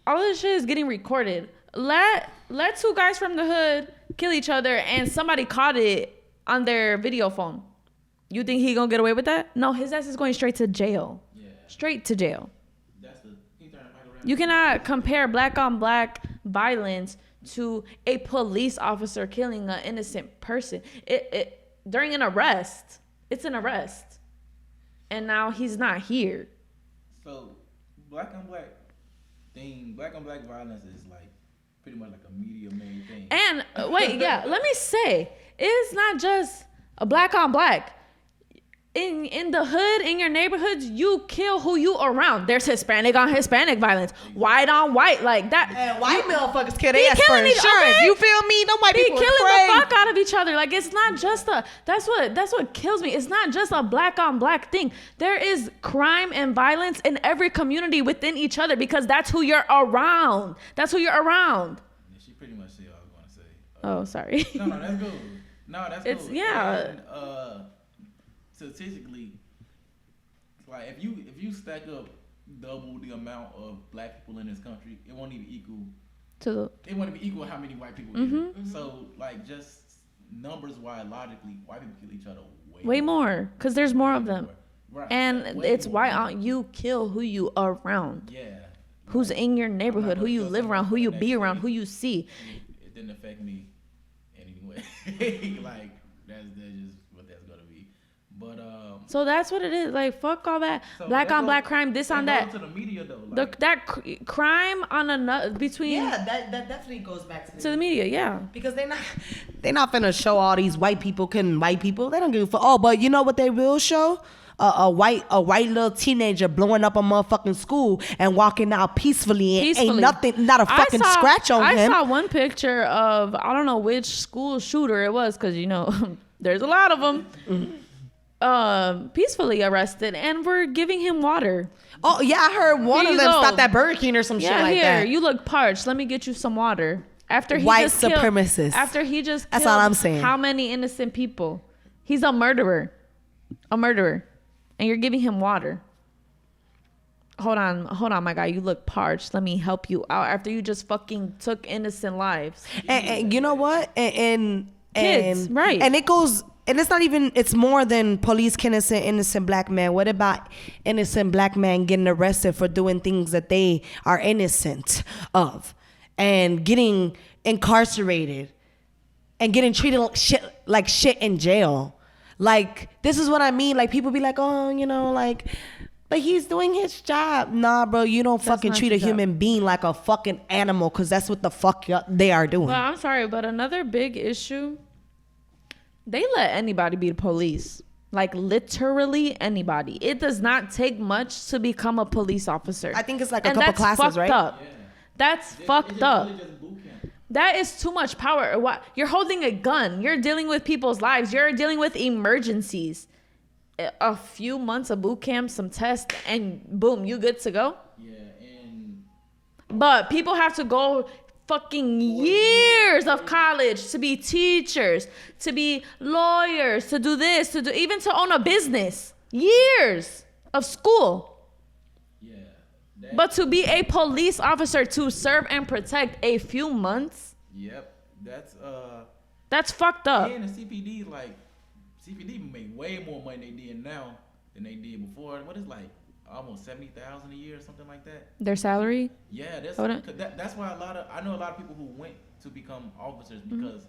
all this shit is getting recorded. Let two guys from the hood kill each other and somebody caught it on their video phone. You think he gonna get away with that? No, his ass is going straight to jail. Yeah. Straight to jail. You cannot compare black on black violence to a police officer killing an innocent person. It during an arrest. It's an arrest. And now he's not here. So black on black violence is like pretty much like a media made thing. And wait, yeah, let me say, it's not just a black on black. In the hood, in your neighborhoods, you kill who you around. There's Hispanic on Hispanic violence, white on white, like that. And white motherfuckers kill their ass for insurance. Okay? You feel me? No white people killing the fuck out of each other. Like, it's not just that's what kills me. It's not just a black on black thing. There is crime and violence in every community within each other because that's who you're around. That's who you're around. Yeah, she pretty much said what I was going to say. Oh, sorry. No, that's good. No, that's it's cool. Yeah. And, statistically, like if you stack up double the amount of black people in this country, it won't even equal how many white people get. So like just numbers wise, logically, white people kill each other way more because there's more of them. Right. And it's why you kill who you are around. Yeah. Who's in your neighborhood, who you live around, who you be around, who you see. It didn't affect me anyway. Like that's just what that's gonna be. But so that's what it is. Like fuck all that black on black crime, this on that. To the media though. Like, that crime on another between. Yeah, that definitely goes back to the media. Yeah, because they're not finna show all these white people killing white people. They don't give a fuck. Oh, but you know what they will show? A white little teenager blowing up a motherfucking school and walking out peacefully. Ain't nothing, not a fucking scratch on him. I saw one picture of I don't know which school shooter it was because there's a lot of them. Peacefully arrested, and we're giving him water. Oh yeah, I heard one of them stopped at Burger King or some shit like that. You look parched. Let me get you some water. After he white just supremacists. After he just killed that's all I'm saying. How many innocent people? He's a murderer, and you're giving him water. Hold on, my guy. You look parched. Let me help you out. After you just fucking took innocent lives. And you know what? And kids, right? And it goes. And it's not even, it's more than police killing innocent black man. What about innocent black man getting arrested for doing things that they are innocent of and getting incarcerated and getting treated like shit in jail? Like, this is what I mean. Like, people be like, oh, like, but he's doing his job. Nah, bro, you don't fucking treat a human being like a fucking animal because that's what the fuck they are doing. Well, I'm sorry, but another big issue, they let anybody be the police. Like literally anybody. It does not take much to become a police officer. I think it's like a couple classes, right? Up. Yeah. That's fucked up. That is too much power. What? You're holding a gun. You're dealing with people's lives. You're dealing with emergencies. A few months of boot camp, some tests, and boom, you good to go. Yeah, and but people have to go fucking years of college to be teachers, to be lawyers, to do this, even to own a business. Years of school. Yeah. But to be a police officer, to serve and protect a few months. Yep. That's fucked up. And the CPD make way more money than they did now. than they did before. What is like almost 70,000 a year or something like that? Their salary? Yeah, that's why I know a lot of people who went to become officers because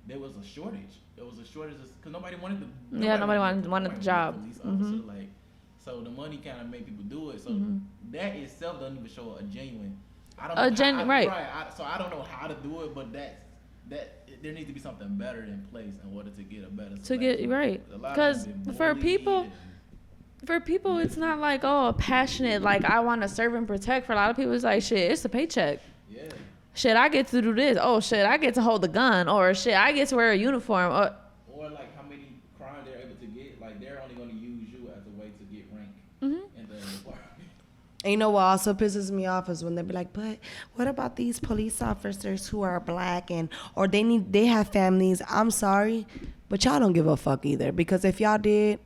there was a shortage. There was a shortage because nobody wanted to. Nobody wanted the job. Police officer, like, so the money kind of made people do it. So that itself doesn't even show a genuine. I don't know right. So I don't know how to do it, but that there needs to be something better in place in order to get a better. To get right, because for people, it's not like a passionate like I want to serve and protect. For a lot of people, it's like shit. It's a paycheck. Yeah. Shit, I get to do this. Oh shit, I get to hold the gun. Or shit, I get to wear a uniform. Or like how many crimes they're able to get. Like they're only going to use you as a way to get rank in the department. And you know what also pisses me off is when they be like, but what about these police officers who are black or they have families? I'm sorry, but y'all don't give a fuck either. Because if y'all did,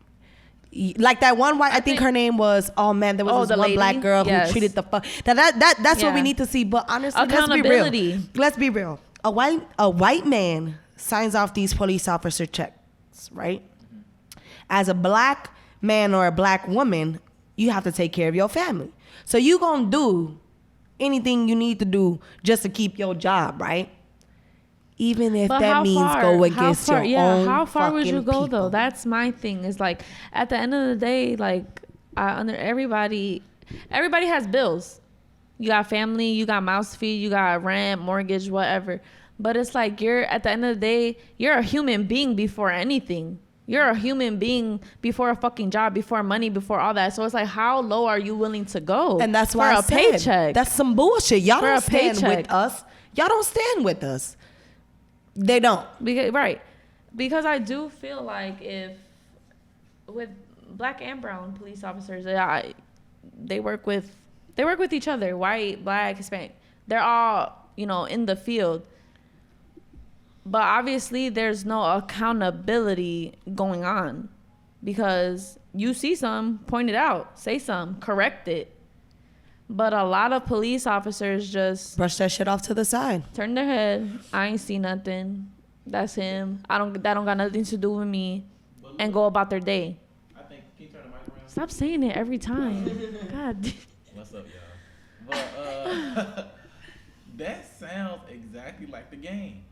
like that one white, I think her name was, oh man, there was this one black girl who treated the fuck. That's what we need to see. But honestly, let's be real. A white man signs off these police officer checks, right? As a black man or a black woman, you have to take care of your family. So you gonna do anything you need to do just to keep your job, right? Even if that means go against your own. How far would you go people. though? That's my thing. Is like at the end of the day, like everybody has bills. You got family, you got mouth to feed, you got rent, mortgage, whatever. But it's like at the end of the day, you're a human being before anything. You're a human being before a fucking job, before money, before all that. So it's like, how low are you willing to go? And that's why for a paycheck. That's some bullshit. Y'all don't stand with us. Y'all don't stand with us. They don't. Because I do feel like if with black and brown police officers, they work with each other. White, black, Hispanic. They're all, in the field. But obviously there's no accountability going on because you see some, point it out, say some, correct it. But a lot of police officers just brush that shit off to the side. Turn their head. I ain't see nothing. That's him. That don't got nothing to do with me. And go about their day. I think, can you turn the mic around? Stop saying it every time. God. What's up, y'all? But that sounds exactly like the gang.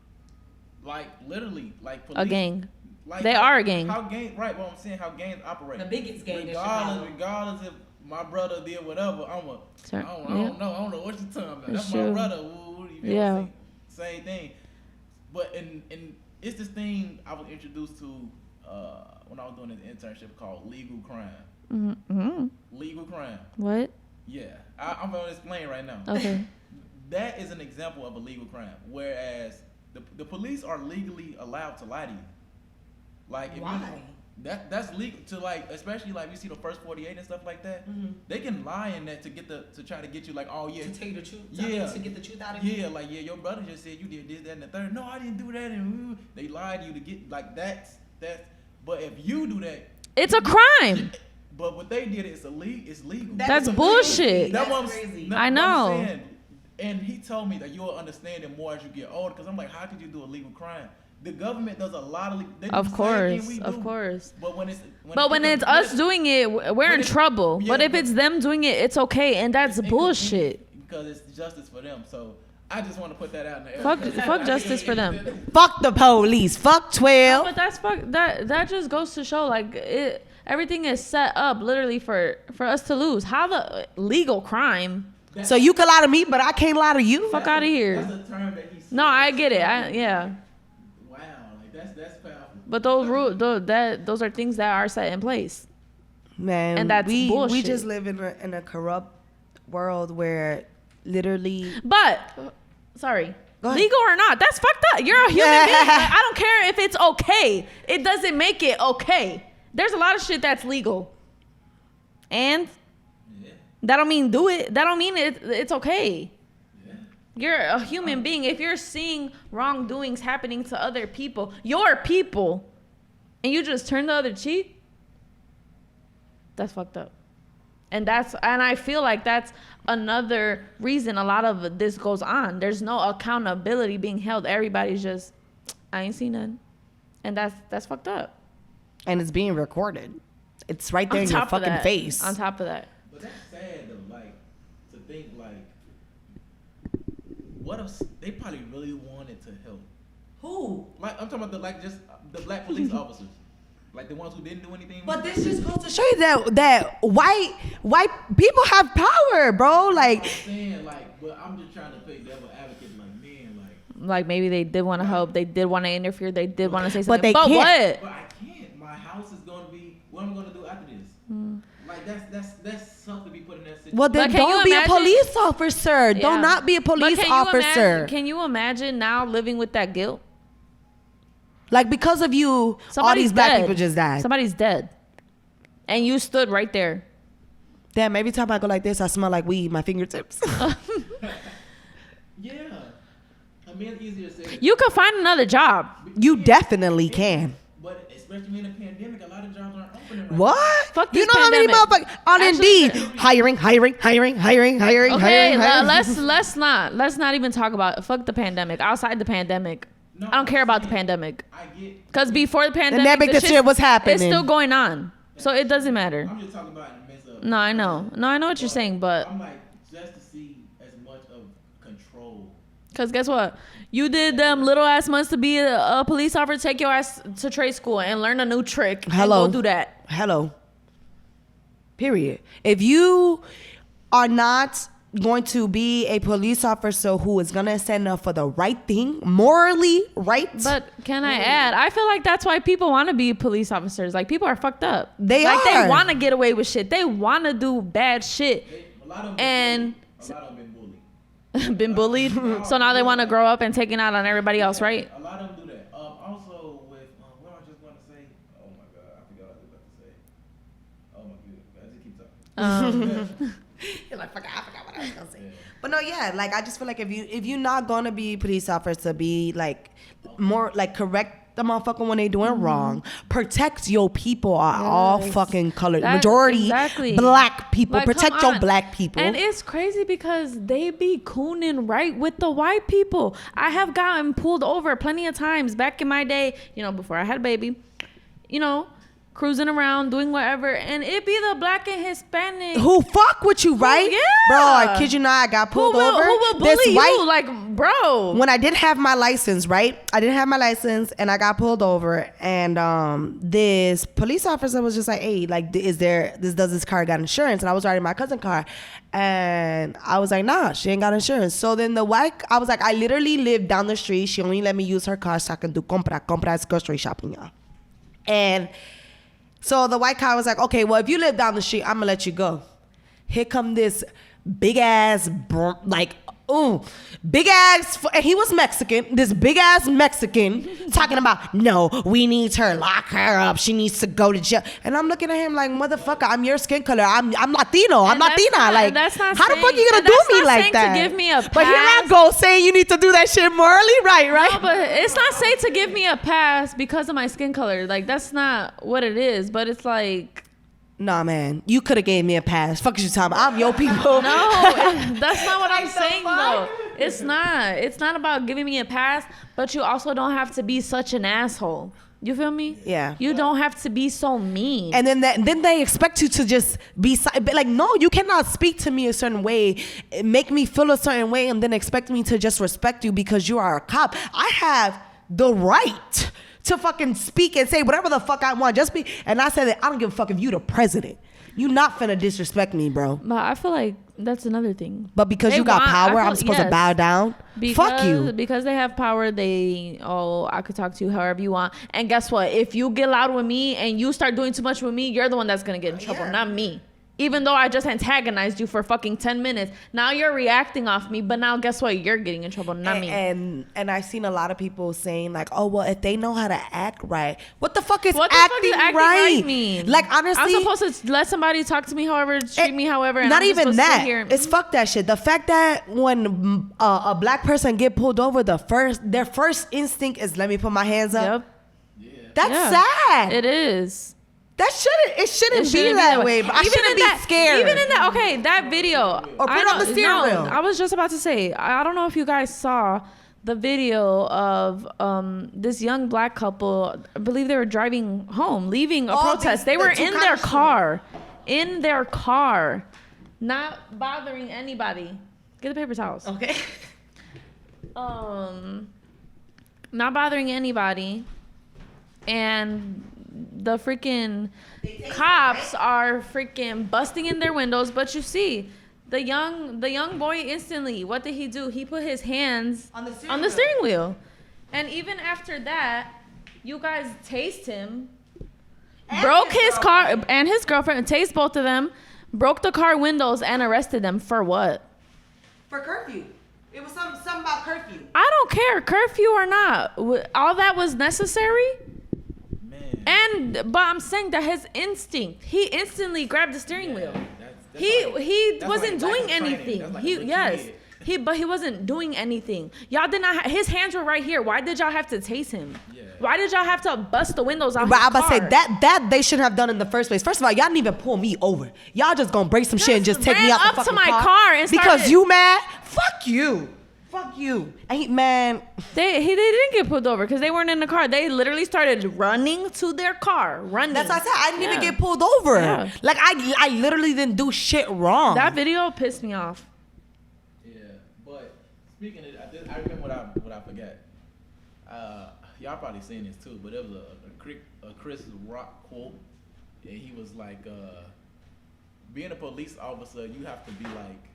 Like literally, like police. A gang. Like they are a gang. How gang? Right. What I'm saying, how gangs operate. The biggest gang. Regardless if my brother did whatever, I don't know what you're talking about. That's my brother. Yeah. Same thing. But and it's this thing I was introduced to when I was doing an internship called legal crime. Mm-hmm. Legal crime. What? Yeah, I'm gonna explain right now. Okay. That is an example of a legal crime, whereas the police are legally allowed to lie to you. Like if why? That's legal to like, especially like we see the first 48 and stuff like that. Mm-hmm. They can lie in that to try to get you like, oh yeah, to tell you the truth. Yeah, to get the truth out of you. Yeah, like your brother just said you did this, that, and the third. No, I didn't do that, and they lied to you to get like that's. But if you do that, it's a crime. But what they did is it's legal. That's bullshit. That's crazy. I know. And he told me that you'll understand it more as you get older. Because I'm like, how could you do a legal crime? The government does a lot of. Of course. But when it's us doing it, we're in trouble. Yeah, but if it's them doing it, it's okay, and that's bullshit. Because it's justice for them. So I just want to put that out in the air. Fuck justice for them. Fuck the police. Fuck 12. No, but that just goes to show like everything is set up literally for us to lose. How the legal crime? So you can lie to me, but I can't lie to you. Fuck out of here. That's a term that he said. No, I get it. Yeah. Wow, like that's powerful. But those are things that are set in place. Man, and that's bullshit. We just live in a corrupt world where literally. But sorry, legal or not, that's fucked up. You're a human being. Like, I don't care if it's okay. It doesn't make it okay. There's a lot of shit that's legal, and that don't mean do it. That don't mean it's okay. Yeah. You're a human being. If you're seeing wrongdoings happening to other people, your people, and you just turn the other cheek, that's fucked up. And I feel like that's another reason a lot of this goes on. There's no accountability being held. Everybody's just, I ain't seen none. And that's fucked up. And it's being recorded. It's right there in your fucking face. On top of that. But that's sad though, like, to think like, what if they probably really wanted to help? Who? Like, I'm talking about the black police officers. Like the ones who didn't do anything. But this just goes to show you that white people have power, bro. Like, I'm saying, like, but I'm just trying to play devil advocate, like, man, like maybe they did want to help, they did want to interfere, they did want to say something, but they can't. But I can't. My house is gonna be. What am I gonna do after this? Like that's something to be put in that situation. Well, then don't be a police officer. Yeah. Do not be a police officer. Can you imagine now living with that guilt? Like, because of you, all these black people just died. Somebody's dead. And you stood right there. Damn, every time I go like this, I smell like weed, my fingertips. Yeah. I mean, it's easier to say. You could find another job. You definitely can. But especially in a pandemic, a lot of jobs aren't opening right What? Fuck You this know how many pandemic. motherfuckers on Actually, Indeed hiring. Okay, hiring. let's not even talk about fuck the pandemic. Outside the pandemic, No, I don't care I'm about the saying, pandemic. I get. Because before the pandemic, Pandemic, the shit was happening. It's still going on, so it doesn't matter. I'm just talking about in the midst of. No, I know. No, I know what you're saying, but I'm like, just to see as much of control. because guess what? You did them little ass months to be a police officer. Take your ass to trade school and learn a new trick. Hello. And go do that. Hello. Period. If you are not going to be a police officer who is going to stand up for the right thing, morally right. But can I add? I feel like that's why people want to be police officers. Like, people are fucked up. They like, are. They want to get away with shit. They want to do bad shit. A lot of them And a lot of them been bullied. been bullied. So now they want to grow up and take it out on everybody else, right? A lot of them do that. Also with what I just want to say. Oh my god, I forgot what I was about to say. Oh my god, I just keep talking. You're like, I forgot what I was gonna say. But no, yeah, like, I just feel like if you're not gonna be police officer, be like more like correct the motherfucker when they doing wrong. Protect your people are all fucking colored. Majority exactly. black people. Like, Protect come your on. black people. And it's crazy because they be cooning right with the white people. I have gotten pulled over plenty of times back in my day, before I had a baby, cruising around, doing whatever, and it be the black and Hispanic. Who fuck with you, right? Yeah. Bro, I kid you not, I got pulled over. Who will bully you? Like, bro. When I didn't have my license, right? I didn't have my license and I got pulled over, and this police officer was just like, hey, like, does this car got insurance? And I was riding my cousin's car, and I was like, nah, she ain't got insurance. So then I was like, I literally live down the street. She only let me use her car so I can do compra. Compra is grocery shopping, y'all. And so the white guy was like, okay, well, if you live down the street, I'm gonna let you go. Here come this big ass, and he was Mexican, this big ass Mexican talking about, no, we need her, lock her up, she needs to go to jail. And I'm looking at him like, motherfucker, I'm your skin color, I'm Latino, I'm Latina. Like, that's not how the saying- fuck you gonna and that's do me not like saying that? to give me a But here I pass. go saying you need to do that shit morally, right? No, but it's not safe to give me a pass because of my skin color. Like, that's not what it is. But it's like, Nah, man, you could have gave me a pass. Fuck is you talking about? I'm your people. no, that's not what I'm Like the saying fuck? though. It's not. It's not about giving me a pass, but you also don't have to be such an asshole. You feel me? Yeah. You don't have to be so mean. And then they expect you to just be like, no, you cannot speak to me a certain way, make me feel a certain way, and then expect me to just respect you because you are a cop. I have the right to fucking speak and say whatever the fuck I want. And I said that I don't give a fuck if you the president. You not finna disrespect me, bro. But I feel like that's another thing. But because you got power, I'm supposed to bow down? Fuck you. Because they have power, I could talk to you however you want. And guess what? If you get loud with me and you start doing too much with me, you're the one that's going to get in trouble, not me. Even though I just antagonized you for fucking 10 minutes. Now you're reacting off me, but now guess what? You're getting in trouble, not me. And I've seen a lot of people saying like, oh, well, if they know how to act right. What the fuck is What the acting, fuck does acting right mean? Like, honestly, I'm supposed to let somebody talk to me however, treat me however. And not I'm just even supposed to sit that. here. It's fuck that shit. The fact that when a black person get pulled over, their first instinct is let me put my hands up. Yep. That's sad. It is. It shouldn't be that way. But I shouldn't be scared. Even in that, okay, that video. Or put it on the steering wheel. I was just about to say, I don't know if you guys saw the video of this young black couple. I believe they were driving home, leaving a protest. They were in their car, not bothering anybody. Get the paper towels. Okay. Not bothering anybody, and the freaking cops are freaking busting in their windows. But you see, the young boy instantly, what did he do? He put his hands on the steering wheel. And even after that, you guys tased him, broke his car and his girlfriend, tased both of them, broke the car windows, and arrested them for what? For curfew. It was something about curfew. I don't care, curfew or not. All that was necessary. But I'm saying that his instinct, he instantly grabbed the steering wheel. He wasn't doing anything. But he wasn't doing anything. Y'all did not. His hands were right here. Why did y'all have to tase him? Yeah. Why did y'all have to bust the windows out? But I'm about to say that they shouldn't have done in the first place. First of all, y'all didn't even pull me over. Y'all just gonna break some shit and just take me out the fucking car. Up to my car and because you mad? Fuck you. Fuck you. Ain't man. They didn't get pulled over because they weren't in the car. They literally started running to their car. Running. That's what I said. I didn't even get pulled over. Yeah. Like I literally didn't do shit wrong. That video pissed me off. Yeah, but speaking of, I remember what I forgot. Y'all probably seen this too, but it was a Chris Rock quote, and he was like, "Being a police officer, you have to be like."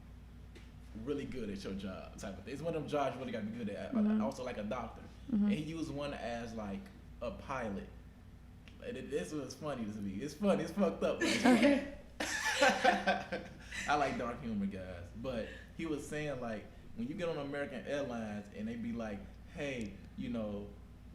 Really good at your job type of thing. It's one of them jobs you really got to be good at. Also like a doctor. And he used one as like a pilot. And this was funny to me. It's funny. It's fucked up. But it's funny. I like dark humor, guys. But he was saying like when you get on American Airlines and they be like, hey, you know,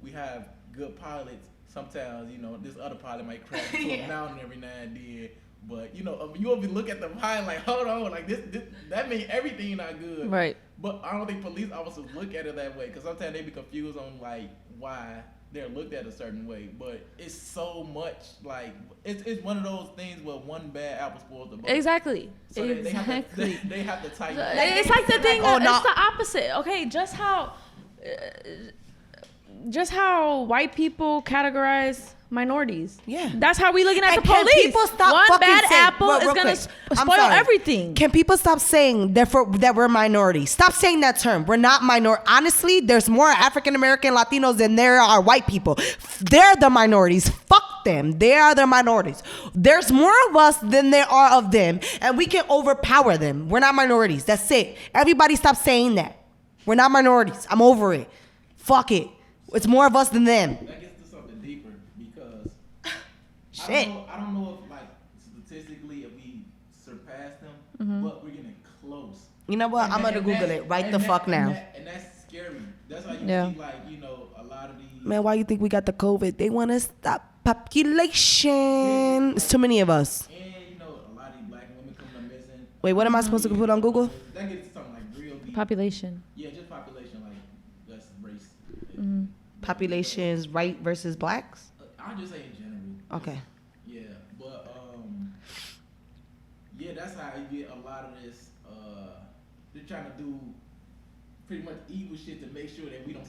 we have good pilots. Sometimes, you know, this other pilot might crash into a mountain every now and then. But you know, you will be look at the pilot like, hold on, like this that means everything not good. Right. But I don't think police officers look at it that way because sometimes they be confused on like why they're looked at a certain way. But it's so much like it's one of those things where one bad apple spoils the bunch. Exactly. So exactly. They have to tighten. It's like the thing. It's the opposite. Okay, just how white people categorize minorities. Yeah, that's how we looking at the police. Can people stop one bad apple is gonna spoil everything. Can people stop saying that we're minorities? Stop saying that term. We're not minority. Honestly, there's more African American Latinos than there are white people. They're the minorities. Fuck them. They are the minorities. There's more of us than there are of them, and we can overpower them. We're not minorities. That's it. Everybody stop saying that. We're not minorities. I'm over it. Fuck it. It's more of us than them. I don't know if like statistically if we surpassed them, but we're getting close. You know what? I'm gonna Google it right the fuck now. And that's scary. That's how you see like, you know, a lot of these. Man, why you think we got the COVID? They want to stop population. It's too many of us. And you know, a lot of these black women coming up missing. Wait, what am I supposed to put on Google? That gets to something like real deep. Population. Yeah, just population, like that's race. Populations, white versus blacks? I'll just say in general. Okay. Yeah, but yeah, that's how you get a lot of this. They're trying to do pretty much evil shit to make sure that we don't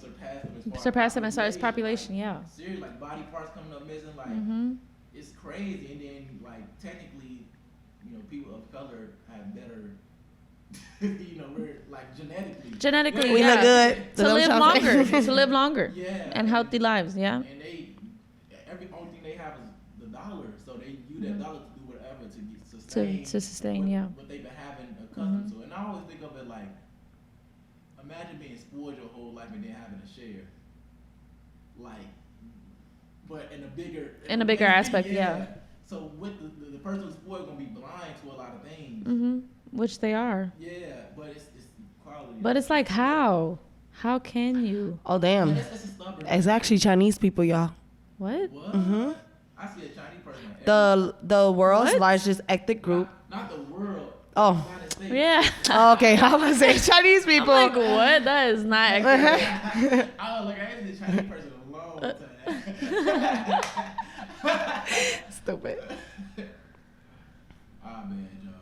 surpass them as far as population. Like, yeah. Seriously, like body parts coming up missing, like it's crazy. And then like technically, you know, people of color have better. You know, we're like genetically we look good to live longer, yeah, and healthy lives, yeah. And every only thing they have is the dollar, so they use that dollar to do whatever to sustain what they've been having accustomed to. And I always think of it like, imagine being spoiled your whole life and then having a share, like, but in a bigger aspect, yeah. So with the person who's spoiled gonna be blind to a lot of things. Which they are. Yeah, but it's quality. But it's like how can you? Oh damn! It's actually Chinese people, y'all. What? Mm-hmm. I see a Chinese person. The world's largest ethnic group. Not the world. Oh. Yeah. Oh, okay, I was saying Chinese people. I'm like, what? That is not accurate. Oh, look, I used to Chinese person a long time. Stupid. Ah man, y'all.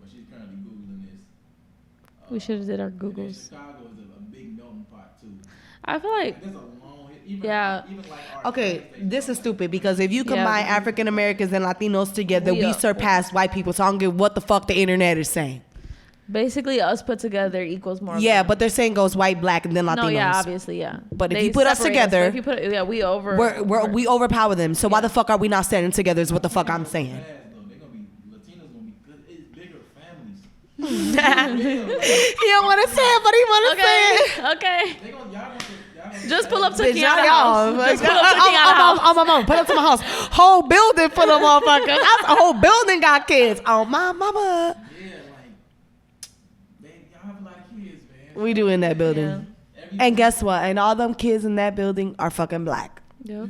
But she's currently Googling this. We should have did our Googles. Chicago is a big melting pot too. I feel like There's a long, even, Yeah. even like our Okay, translation- this is stupid because if you Yeah. combine African Americans and Latinos together, We we are- surpass white people. So I don't give what the fuck the internet is saying. basically us put together equals more. of Yeah, them. but they're saying goes white, black, and then Latinos. no, yeah, obviously, yeah. But if They you put us separate together, but if you put it, yeah, we overpower them. So why the fuck are we not standing together? Is what the fuck I'm saying. Fast, though. They're gonna be Latinos gonna be good. It's bigger families. He don't want to say it, but he want to say it. Okay. They gonna y'all gonna Just pull up to Bitch, Kiana's y'all, house. Just pull up to Kiana's house. I'm my mom. Put up to my house. Whole building full of motherfuckers. That's a whole building got kids. Oh my mama. Yeah, like man, y'all have a lot of kids, man. We do in that building. Yeah. And guess what? And all them kids in that building are fucking black. Yep.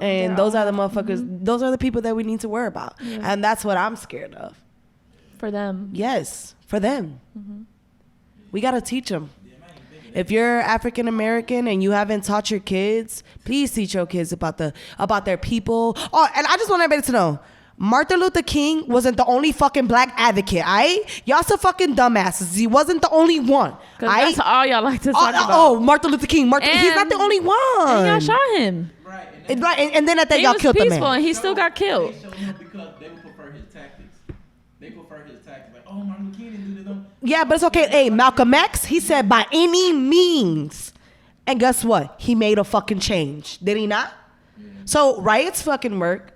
And those are the motherfuckers. Those are the people that we need to worry about. And that's what I'm scared of. For them. Yes, for them. We got to teach them. If you're African American and you haven't taught your kids, please teach your kids about their people. Oh, and I just want everybody to know, Martin Luther King wasn't the only fucking black advocate, alright? Y'all some fucking dumbasses. He wasn't the only one. Because Alright? that's all y'all like to talk about. Oh, Martin Luther King. He's not the only one. And y'all shot him. Right, And then at that, He y'all was killed the peaceful man. and he still got killed. They showed him because they would prefer his tactics. They prefer his tactics. Like, oh, Martin Luther King didn't do this. Yeah, but it's okay. Hey, Malcolm X, he said by any means. And guess what? He made a fucking change. Did he not? So riots fucking work.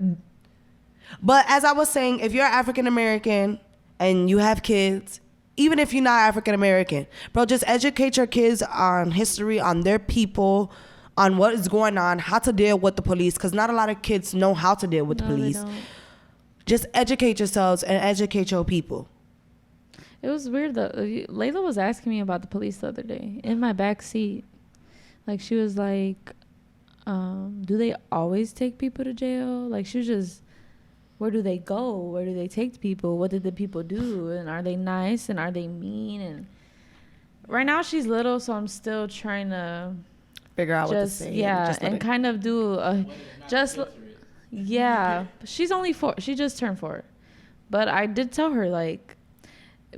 But as I was saying, if you're African American and you have kids, even if you're not African American, bro, just educate your kids on history, on their people, on what is going on, how to deal with the police, because not a lot of kids know how to deal with the No, they police. don't. Just educate yourselves and educate your people. It was weird though. Layla was asking me about the police the other day in my back seat. Like she was like, do they always take people to jail? Like she was just, where do they go? Where do they take people? What did the people do? And are they nice? And are they mean? And right now she's little, so I'm still trying to Figure out what to just, say. yeah, Just let and it- kind of do a, just, yeah. She's only 4. She just turned 4. But I did tell her, like,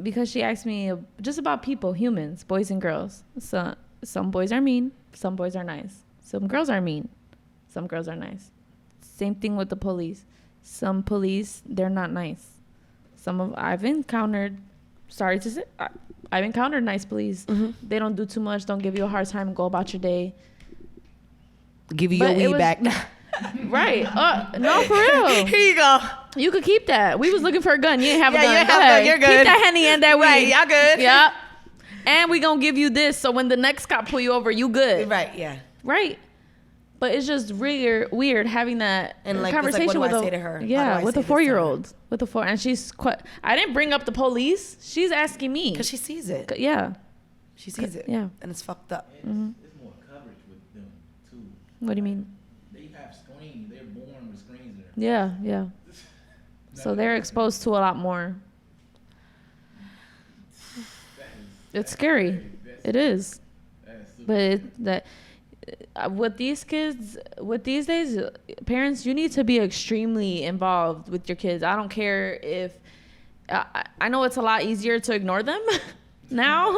because she asked me just about people, humans, boys and girls. So some boys are mean, some boys are nice. Some girls are mean, some girls are nice. Same thing with the police. Some police, they're not nice. I've encountered, sorry to say, I've encountered nice police. They don't do too much, don't give you a hard time, go about your day. Give you But your it weed was- back. Right. No, for real. Here you go. You could keep that. We was looking for a gun. You didn't have a Yeah, gun. you Go have a ahead. gun. You're good. Keep that Henny and that weed. Right, y'all good. Yep. And we gonna give you this, so when the next cop pull you over, you good. Right, yeah. Right. But it's just weird having that And, like, it's like, conversation what do with I a say to her? How yeah do I with say a this 4-year-old with a 4, and she's quite. I didn't bring up the police. She's asking me. Because she sees it. Yeah. She sees it. Yeah. And it's fucked up. And it's more coverage with them too. What do you mean? They have screens. They're born with screens there. Yeah. So they're exposed to a lot more. It's scary. It is. But with these kids, with these days, parents, you need to be extremely involved with your kids. I don't care if I know it's a lot easier to ignore them now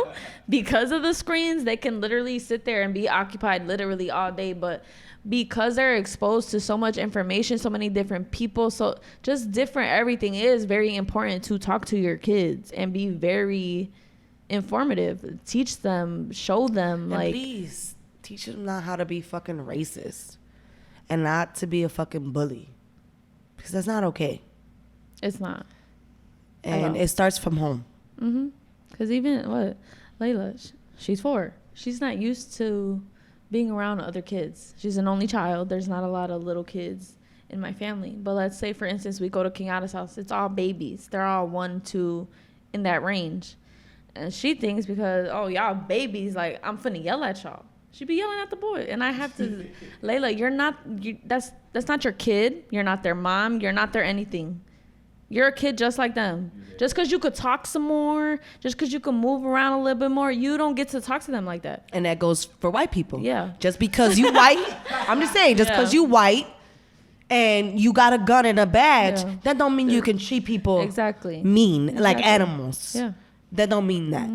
because of the screens. They can literally sit there and be occupied literally all day, but because they're exposed to so much information, so many different people, so just different everything, it is very important to talk to your kids and be very informative. Teach them, show them, And like, please, teach them not how to be fucking racist. And not to be a fucking bully. Because that's not okay. it's not. And know. it starts from home. Because even Layla, she's 4. She's not used to being around other kids. She's an only child. There's not a lot of little kids in my family. But let's say, for instance, we go to King Ada's house. It's all babies. They're all 1, 2 in that range. And she thinks because, oh, y'all babies, like, I'm finna yell at y'all. She be yelling at the boy. And I have to, Layla, that's not your kid. You're not their mom. You're not their anything. You're a kid just like them. Just because you could talk some more, just because you can move around a little bit more, you don't get to talk to them like that. And that goes for white people. Yeah. Just because you white, I'm just saying, just because you white and you got a gun and a badge, that don't mean you can treat people Exactly. mean, like Exactly. animals. Yeah. That don't mean that.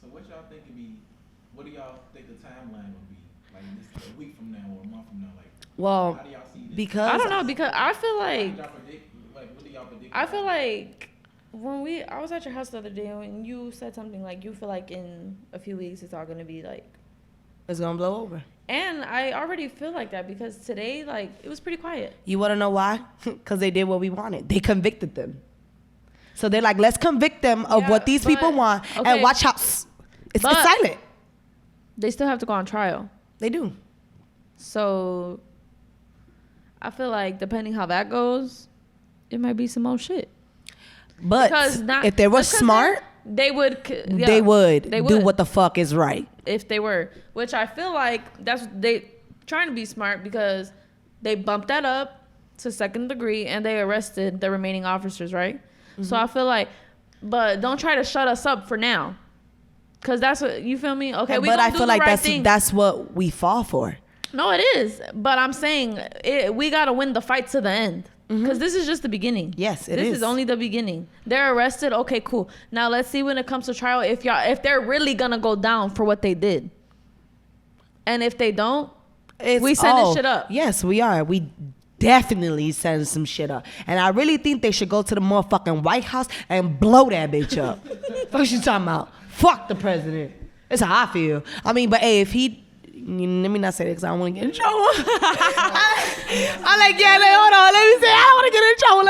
So what y'all think would be? What do y'all think the gonna be? Like this a week from now or a month from now? Like, Well, how do y'all see this? because I don't know, because I feel How do like y'all predict? Like, what do y'all predict? I feel like I was at your house the other day and you said something like you feel like in a few weeks it's all gonna be like, it's gonna blow over. and I already feel like that because today like it was pretty quiet. You want to know why? Because they did what we wanted. They convicted them. So they're like, let's convict them of Yeah, what these people but- want, okay. and watch how it's But- silent. They still have to go on trial. They do. So I feel like depending how that goes, it might be some old shit. But if they were just 'cause smart, they would. they would do what the fuck is right. if they were. Which I feel like that's they trying to be smart because they bumped that up to second degree and they arrested the remaining officers, right? So I feel like, but don't try to shut us up for now, cause that's what you feel me. Okay, we but gonna I do feel the like right thing. that's what we fall for. No, it is. But I'm saying we got to win the fight to the end. Because this is just the beginning. Yes, it This is. is only the beginning. They're arrested. Okay, cool. Now let's see when it comes to trial if they're really going to go down for what they did. And if they don't, we sending shit up. Yes, we are. We definitely sending some shit up. And I really think they should go to the motherfucking White House and blow that bitch up. What you talking about? Fuck the president. That's how I feel. I mean, but hey, if he... Let me not say that because I don't want to get in trouble. I'm like, yeah, hold on. Let me say, I don't want to get in trouble.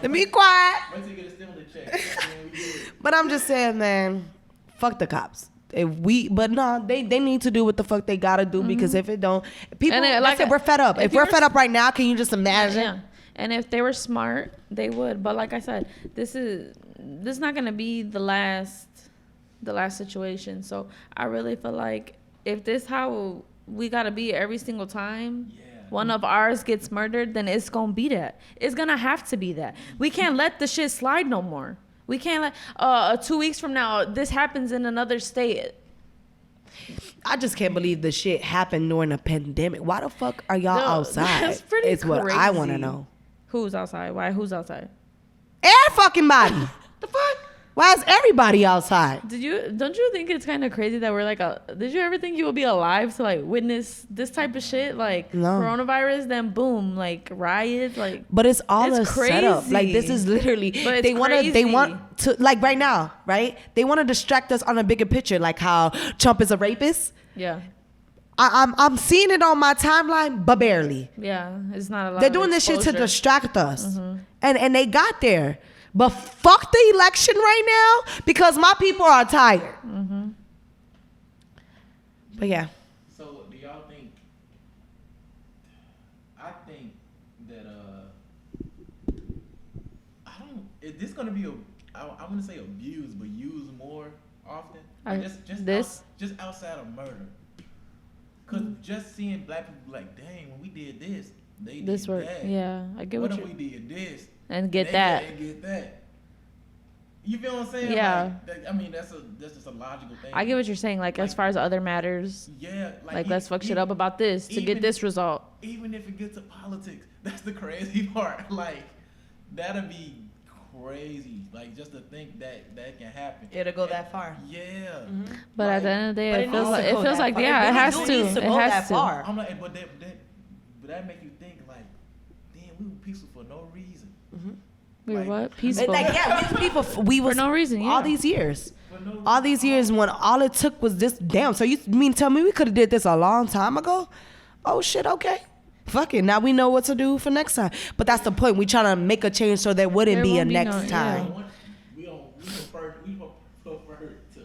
Let me be quiet. Wait till you get a stimulus check. But I'm just saying, man, fuck the cops. They need to do what the fuck they gotta do because if it don't, people, And it- like I said, we're fed up. If we're fed up right now, can you just imagine? Yeah. And if they were smart, they would. But like I said, this is not going to be the last situation. So I really feel like if this how we got to be every single time one of ours gets murdered, then it's going to be that. It's going to have to be that. We can't let the shit slide no more. We can't let 2 weeks from now this happens in another state. I just can't believe the shit happened during a pandemic. Why the fuck are y'all No, outside? that's pretty It's what I want to crazy. know. Who's outside? Why? Who's outside? Every fucking body. The fuck? Why is everybody outside? Don't you think it's kind of crazy that we're like did you ever think you would be alive to like witness this type of shit like No. coronavirus, then boom, like riots, like But it's all It's a setup. Like this crazy. is literally But it's they crazy. want to like right now, right? They want to distract us on a bigger picture, like how Trump is a rapist. yeah, I'm seeing it on my timeline, but barely. it's not a lot. They're of doing this shit to exposure. distract us, and they got there. But fuck the election right now because my people are tired. But yeah, So do y'all think? I think that I don't. Is this gonna be I want to say abused, but used more often? Like just outside of murder. Cause just seeing black people like, dang, when we did this, they This did work, that. yeah. I get What what if you we did this and get they that. and get that? You feel what I'm saying? Yeah. Like, I mean, that's just a logical thing. I get what you're saying. Like as far as other matters, Yeah. like let's fuck shit up about this to get this result. Even if it gets to politics, that's the crazy part. Like, that'd be crazy. Like, just to think that can happen. it'll go that far. Yeah. But at the end of the day, But it feels needs like to it go feels that like far. yeah, it really has do to. needs It go has that to. far. I'm like, but that make you think like, damn, we were peaceful for no reason. We were Like- what? Peaceful. Like yeah, we was For no reason, yeah. all these years. For no All these years when all it took was this. Damn. So you mean tell me we could have did this a long time ago? Oh shit. Okay. Fuck it. Now we know what to do for next time. But that's the point. We trying to make a change so there wouldn't There be a won't be next no- yeah. time. We prefer to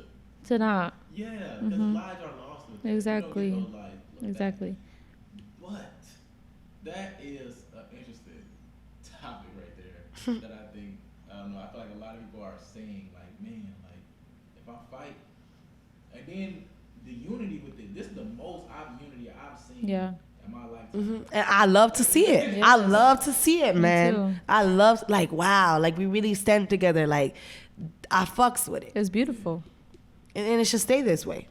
To not. yeah, because lives are lost with that. Exactly. You don't get those lives back. Exactly. But that is an interesting topic right there that I think I don't know. I feel like a lot of people are saying like, man, like if I fight, and then the unity with it. This is the most unity I've seen Yeah. in my lifetime. And I love to see it. I love to see it, man. too. I love like wow, like we really stand together. Like I fucks with it, It's beautiful. and it should stay this way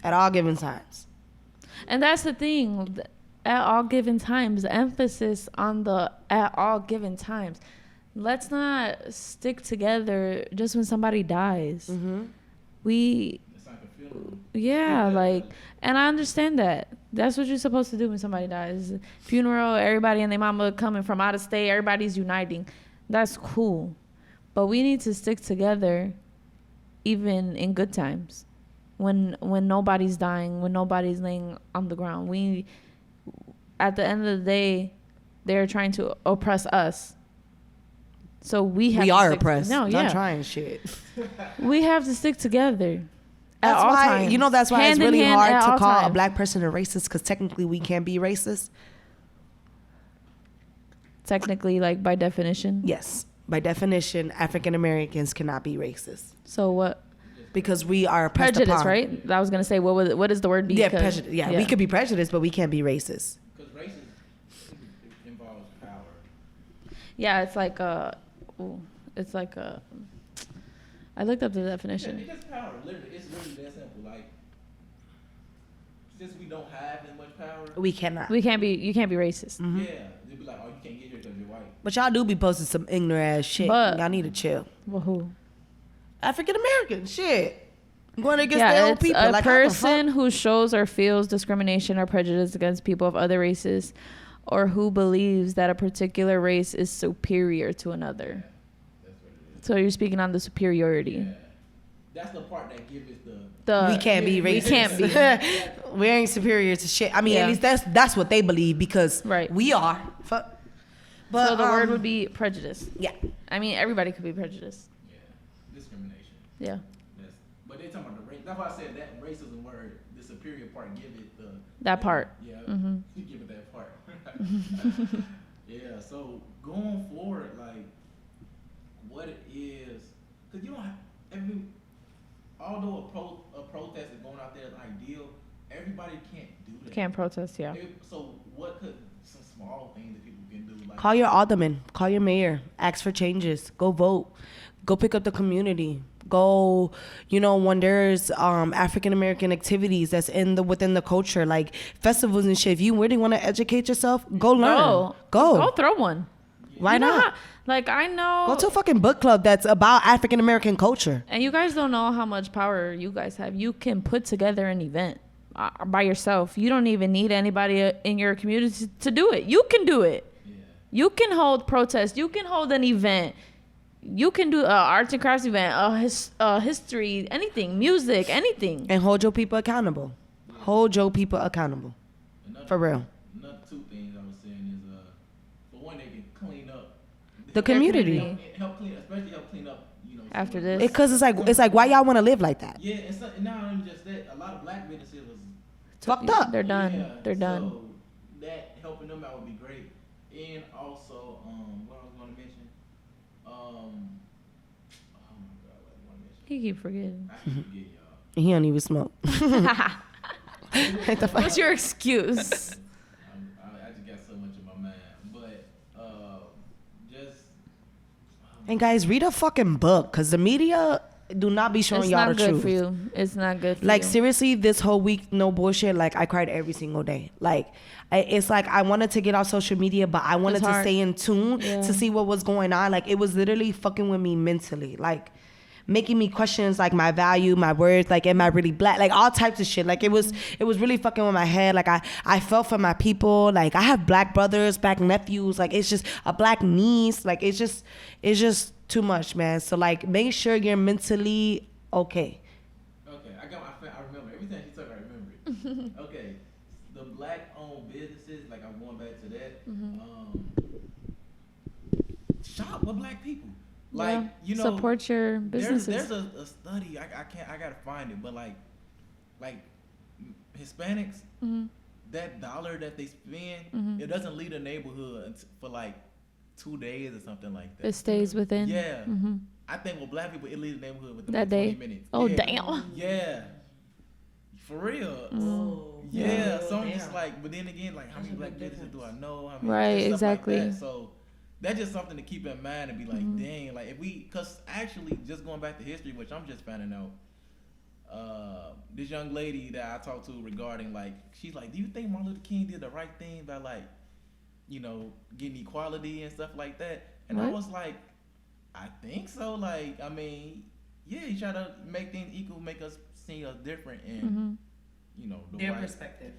at all given times. And that's the thing. At all given times, the emphasis on the at all given times. Let's not stick together just when somebody dies. Mm-hmm. We It's like a Yeah, like, and I understand that. That's what you're supposed to do when somebody dies. Funeral, everybody and their mama coming from out of state, everybody's uniting. That's cool. But we need to stick together even in good times. When nobody's dying, when nobody's laying on the ground. We at the end of the day, they're trying to oppress us. So we are stick, oppressed. No, Not yeah. trying shit. We have to stick together. That's at all why times. that's why Hand it's in really hand hard at to all call a times. black person a racist because technically we can't be racist. Technically, like by definition. Yes, by definition, African Americans cannot be racist So what? because we are oppressed Prejudice, upon. right? I was gonna say what does the word be? Yeah, 'Cause- prejudice. Yeah, we could be prejudiced, but we can't be racist. Because racism involves power. Yeah, it's like I looked up the Yeah, definition. it's just power. Literally, it's literally that simple. Like, since we don't have as much power, We cannot. You can't be racist. Mm-hmm. yeah, they'll be like, oh, you can't get here because you're white. But y'all do be posting some ignorant ass shit. But- Y'all need to chill. Well, who? African American shit. Going against Yeah, their own it's people. a Like, how the fuck? person who shows or feels discrimination or prejudice against people of other races, or who believes that a particular race is superior to another. That's what it is. So you're speaking on the superiority. Yeah. That's the part that gives us the. We can't be We racist. can't be. We ain't superior to shit. I mean, Yeah. at least that's what they believe because Right. we are. Fuck. But So the word would be prejudice. yeah. I mean, everybody could be prejudiced. Yeah, discrimination. Yeah. That's, but they talking about the race. That's why I said that racism word, the superior part, give it the. That part. Yeah, Mhm. you give it that part. Yeah, so going forward, like, what it is, because you don't have, although a protest is going out there is ideal, everybody can't do that. Can't protest, yeah. So what could some small things that people can do? Like, Call your alderman. Call your mayor. Ask for changes. Go vote. Go pick up the community. Go, when there's African American activities that's within the culture, like festivals and shit. If you really want to educate yourself, go learn. Go throw one. Why You know not? how- like, I know. Go to a fucking book club that's about African American culture. And you guys don't know how much power you guys have. You can put together an event by yourself. You don't even need anybody in your community to do it. You can do it. yeah. You can hold protests. You can hold an event. You can do an arts and crafts event, history, anything, music, anything. And hold your people accountable. Hold your people accountable. Another, For real. Another two things I was saying is, for one, they can clean up The community. especially help clean up, After some of this. Because it's like why y'all want to live like that? Yeah, and not even just that. A lot of black businesses was Fucked up. They're done. Yeah, They're done. So that helping them out would be great. And also, what I was going to mention, oh my God, what I want to mention? You keep forgetting. I can forget y'all. He don't even smoke. What the fuck? What's your excuse? I just got so much in my mind, but just And guys, read a fucking book, cause the media do not be showing It's y'all not the good truth. for you. It's not good for Like you. seriously, this whole week, no bullshit. Like I cried every single day. Like it's like I wanted to get off social media, but I wanted It's to hard. stay in tune Yeah. to see what was going on. Like it was literally fucking with me mentally. Like making me questions like my value, my worth, like am I really black? Like all types of shit. Like it was really fucking with my head. Like I felt for my people. Like I have black brothers, black nephews. Like it's just a black niece. Like it's just too much, man. So like make sure you're mentally okay. okay. I remember everything she took. I remember it. Okay, the black-owned businesses, like I'm going back to that. Shop with black people. Like Yeah. Support your businesses. There's a study. I gotta find it, but like Hispanics, that dollar that they spend, it doesn't leave the neighborhood for like 2 days or something like that. It stays within. Yeah. Mhm. I think with black people, it leaves the neighborhood within That 20 day? minutes. Oh, Yeah. damn. Yeah. For real. Yeah. So I'm just like, but then again, like, how many black businesses do I know? How many, Right, just stuff like exactly. that. So that's just something to keep in mind and be like, dang, like if because actually, just going back to history, which I'm just finding out, this young lady that I talked to regarding like, she's like, do you think Martin Luther King did the right thing by like, getting equality and stuff like that? And I What? was like, I think so. Like, I mean, Yeah, he tried to make things equal, make us see us different, and you know the Their white perspective.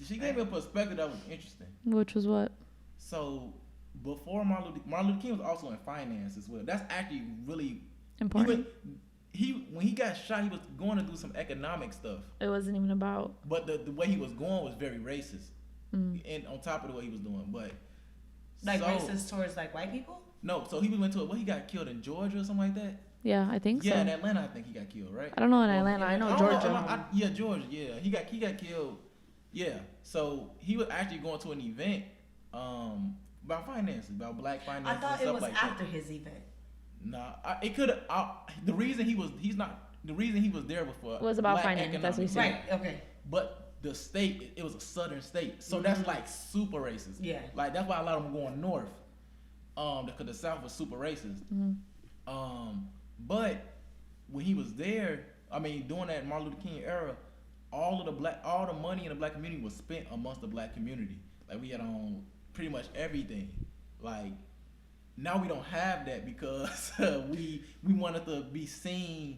She gave me a perspective that was interesting. Which was what? So before Martin Luther King was also in finance as well. That's actually really Important. He when he got shot, he was going to do some economic stuff. It wasn't even about. But the way he was going was very racist, and on top of the way he was doing, but Like racist towards like white people? No, so he went to he got killed in Georgia or something like that. Yeah, I think so. Yeah, in Atlanta, I think he got killed, right? I don't know in Atlanta. I know Georgia. Yeah, Georgia. Yeah, he got killed. Yeah, so he was actually going to an event about finances, about black finances. I thought and it stuff was like after that. his event. Nah, it could have. The reason he was there was for was about black finance. That's what he said. Right. Okay. But the state, it was a southern state, so that's like super racist. Yeah. Like that's why a lot of them going north, because the South was super racist. But when he was there, I mean, during that Martin Luther King era, all the money in the black community was spent amongst the black community. Like we had on pretty much everything. Like now we don't have that because we wanted to be seen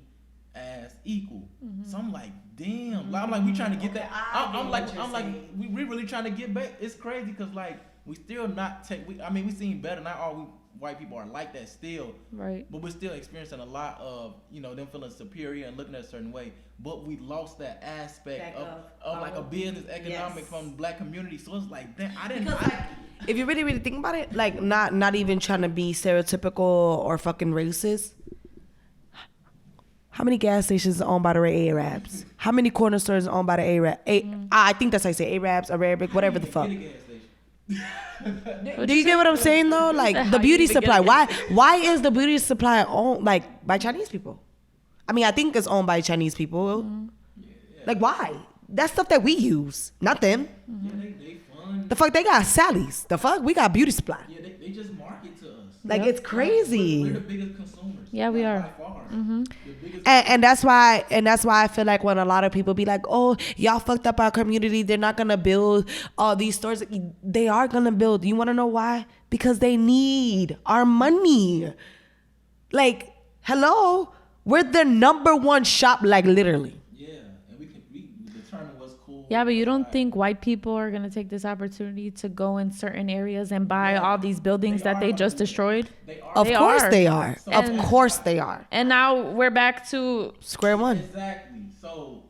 as equal. So I'm like, damn. I'm like, we trying to get that. I'm like, we really trying to get back. It's crazy because like we still not we seen better. Not all white people are like that still. Right. But we're still experiencing a lot of them feeling superior and looking at a certain way. But we lost that aspect of like a business economic from the black community. So it's like, damn, I didn't. If you really think about it, like not even trying to be stereotypical or fucking racist. How many gas stations are owned by the Arabs? How many corner stores are owned by the Arab? I think that's how I say Arabs, Arabic, whatever the fuck. Do you get what I'm saying though? Like the beauty supply. Why is the beauty supply owned like by Chinese people? I mean, I think it's owned by Chinese people. Like why? That's stuff that we use, not them. Yeah, they fund. The fuck they got Sally's. The fuck we got beauty supply. Yeah, they just market to us. Like it's crazy. We're the biggest consumers. Yeah, we are. By far. The biggest And that's why I feel like when a lot of people be like, oh, y'all fucked up our community, they're not gonna build all these stores. They are gonna build. You wanna know why? Because they need our money. Like, hello, we're the number one shop, like literally. Yeah, and we determine what's cool. Yeah, but you don't think white people are gonna take this opportunity to go in certain areas and buy all these buildings that they just destroyed? Of course they are. Of course they are. And now we're back to Square one. Exactly. So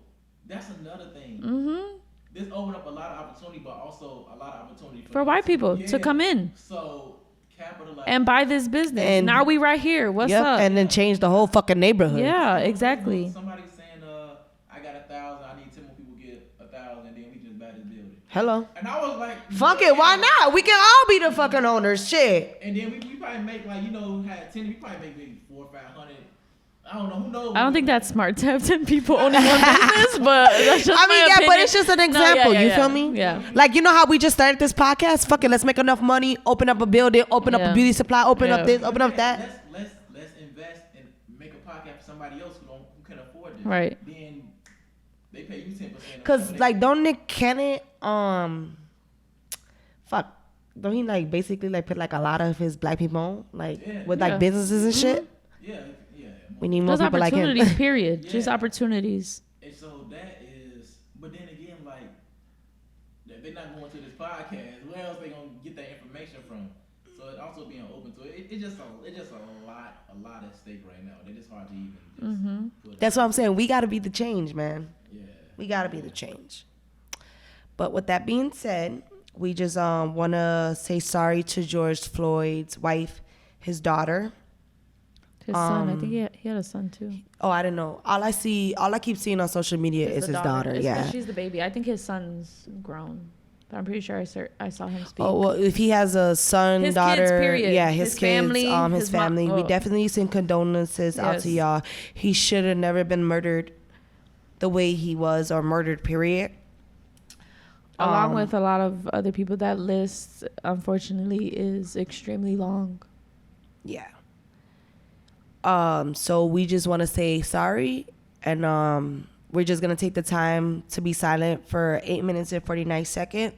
that's another thing. This opened up a lot of opportunity, but also a lot of opportunity for white people to come in So capitalize and buy this business. And- now we right here. What's up? And then change the whole fucking neighborhood. Yeah, exactly. Somebody's saying, I got 1,000. I need 10 more people get 1,000, and then we just buy this building. Hello. And I was like, Fuck it, why not? We can all be the fucking owners. Shit. And then we probably make like had 10. We probably make maybe 400 or 500. I don't know. Who knows? I don't think that's smart to have 10 people owning one business, but that's just I mean, my yeah, opinion. but it's just an example. yeah, you yeah. feel me? Yeah. Like, you know how we just started this podcast? Fuck it, let's make enough money, open up a building, open up a beauty supply, open up this, open up that. Let's invest and make a podcast for somebody else who can afford this. Right. Then they pay you 10%. Cause like, don't Nick Cannon, fuck, don't he like basically like put like a lot of his black people on, like with like businesses and shit? Yeah. We need more Those people like him. opportunities, period. Yeah. Just opportunities. And so that is, but then again, like, they're not going to this podcast. Where else they gonna get that information from? So it also being open to it. It's just a lot at stake right now. It's just hard to even just put That's what I'm saying. We gotta be the change, man. Yeah. We gotta be the change. But with that being said, we just wanna say sorry to George Floyd's wife, his daughter. His son, I think he had a son too. Oh, I don't know. All I keep seeing on social media is the his daughter. It's Yeah. 'cause she's the baby. I think his son's grown, but I'm pretty sure I saw him speak. Oh well, if he has a son, His daughter, kids, period. yeah, his His kids, family, his his mom- family. We oh. definitely send condolences out to Yes. y'all. He should have never been murdered the way he was, or murdered. Period. Along with a lot of other people, that list unfortunately is extremely long. Yeah. So we just want to say sorry, and we're just gonna take the time to be silent for 8 minutes and 49 seconds.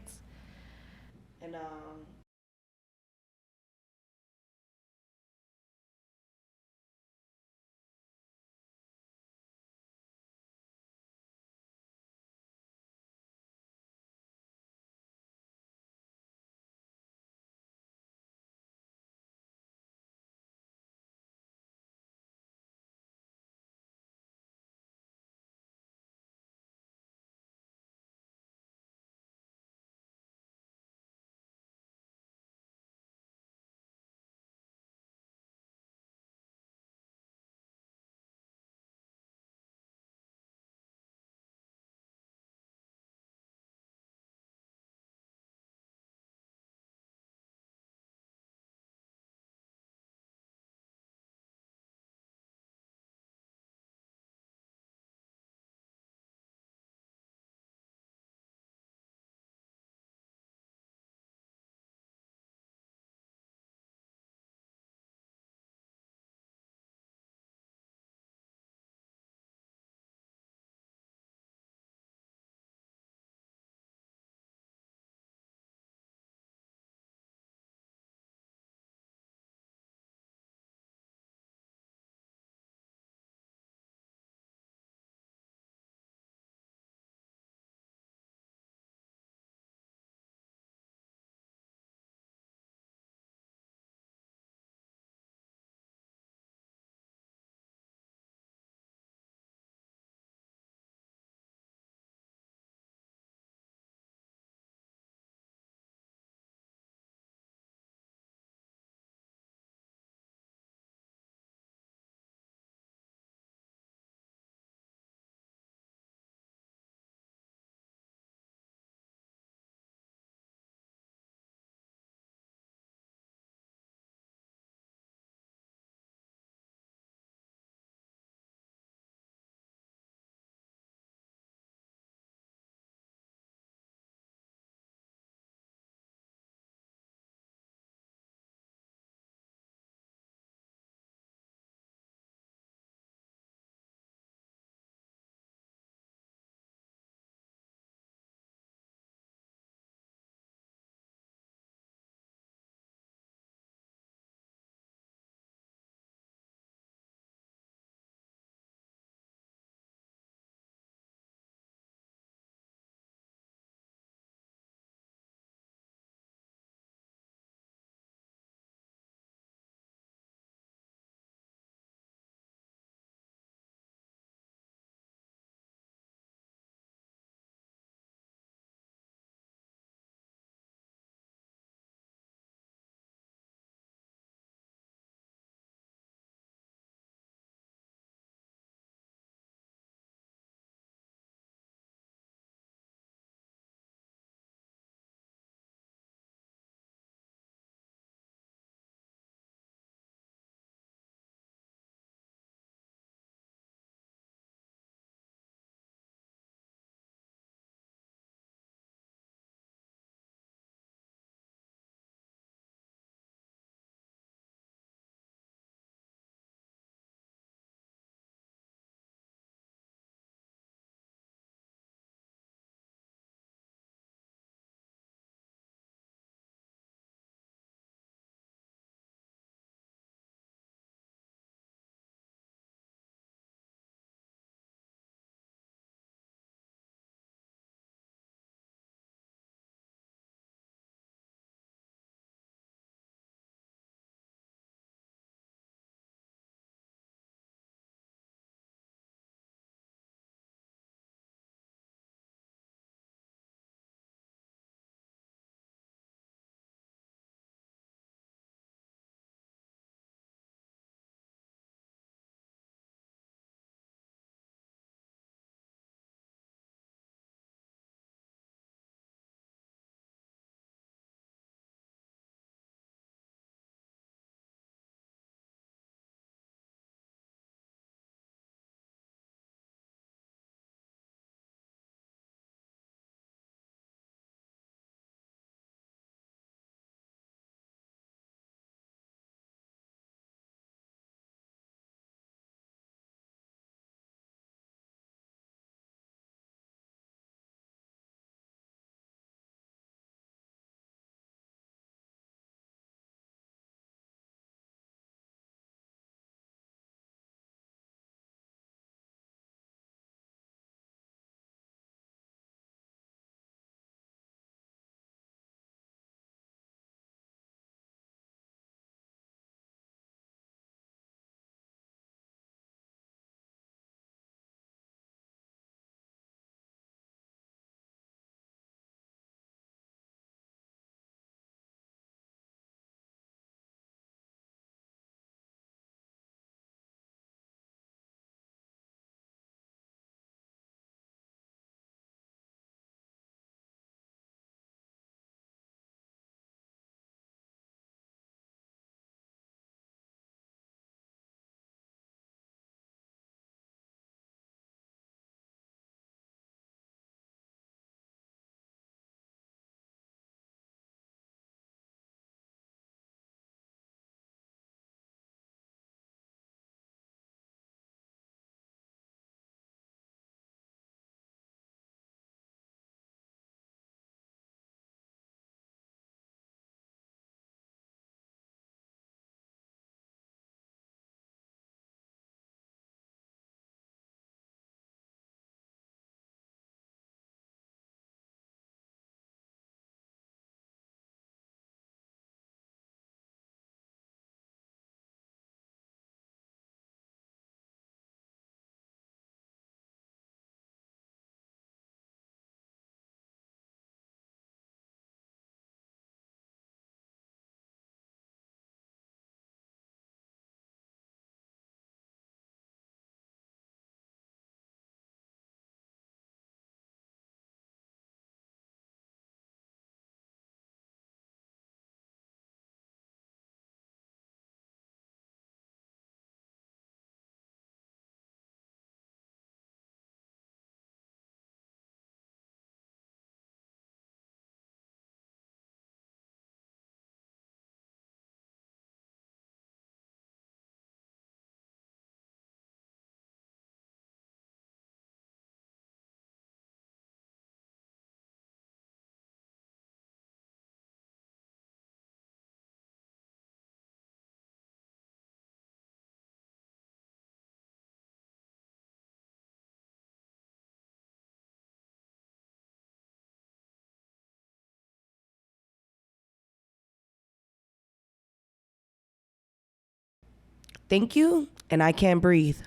thank you, and I can't breathe.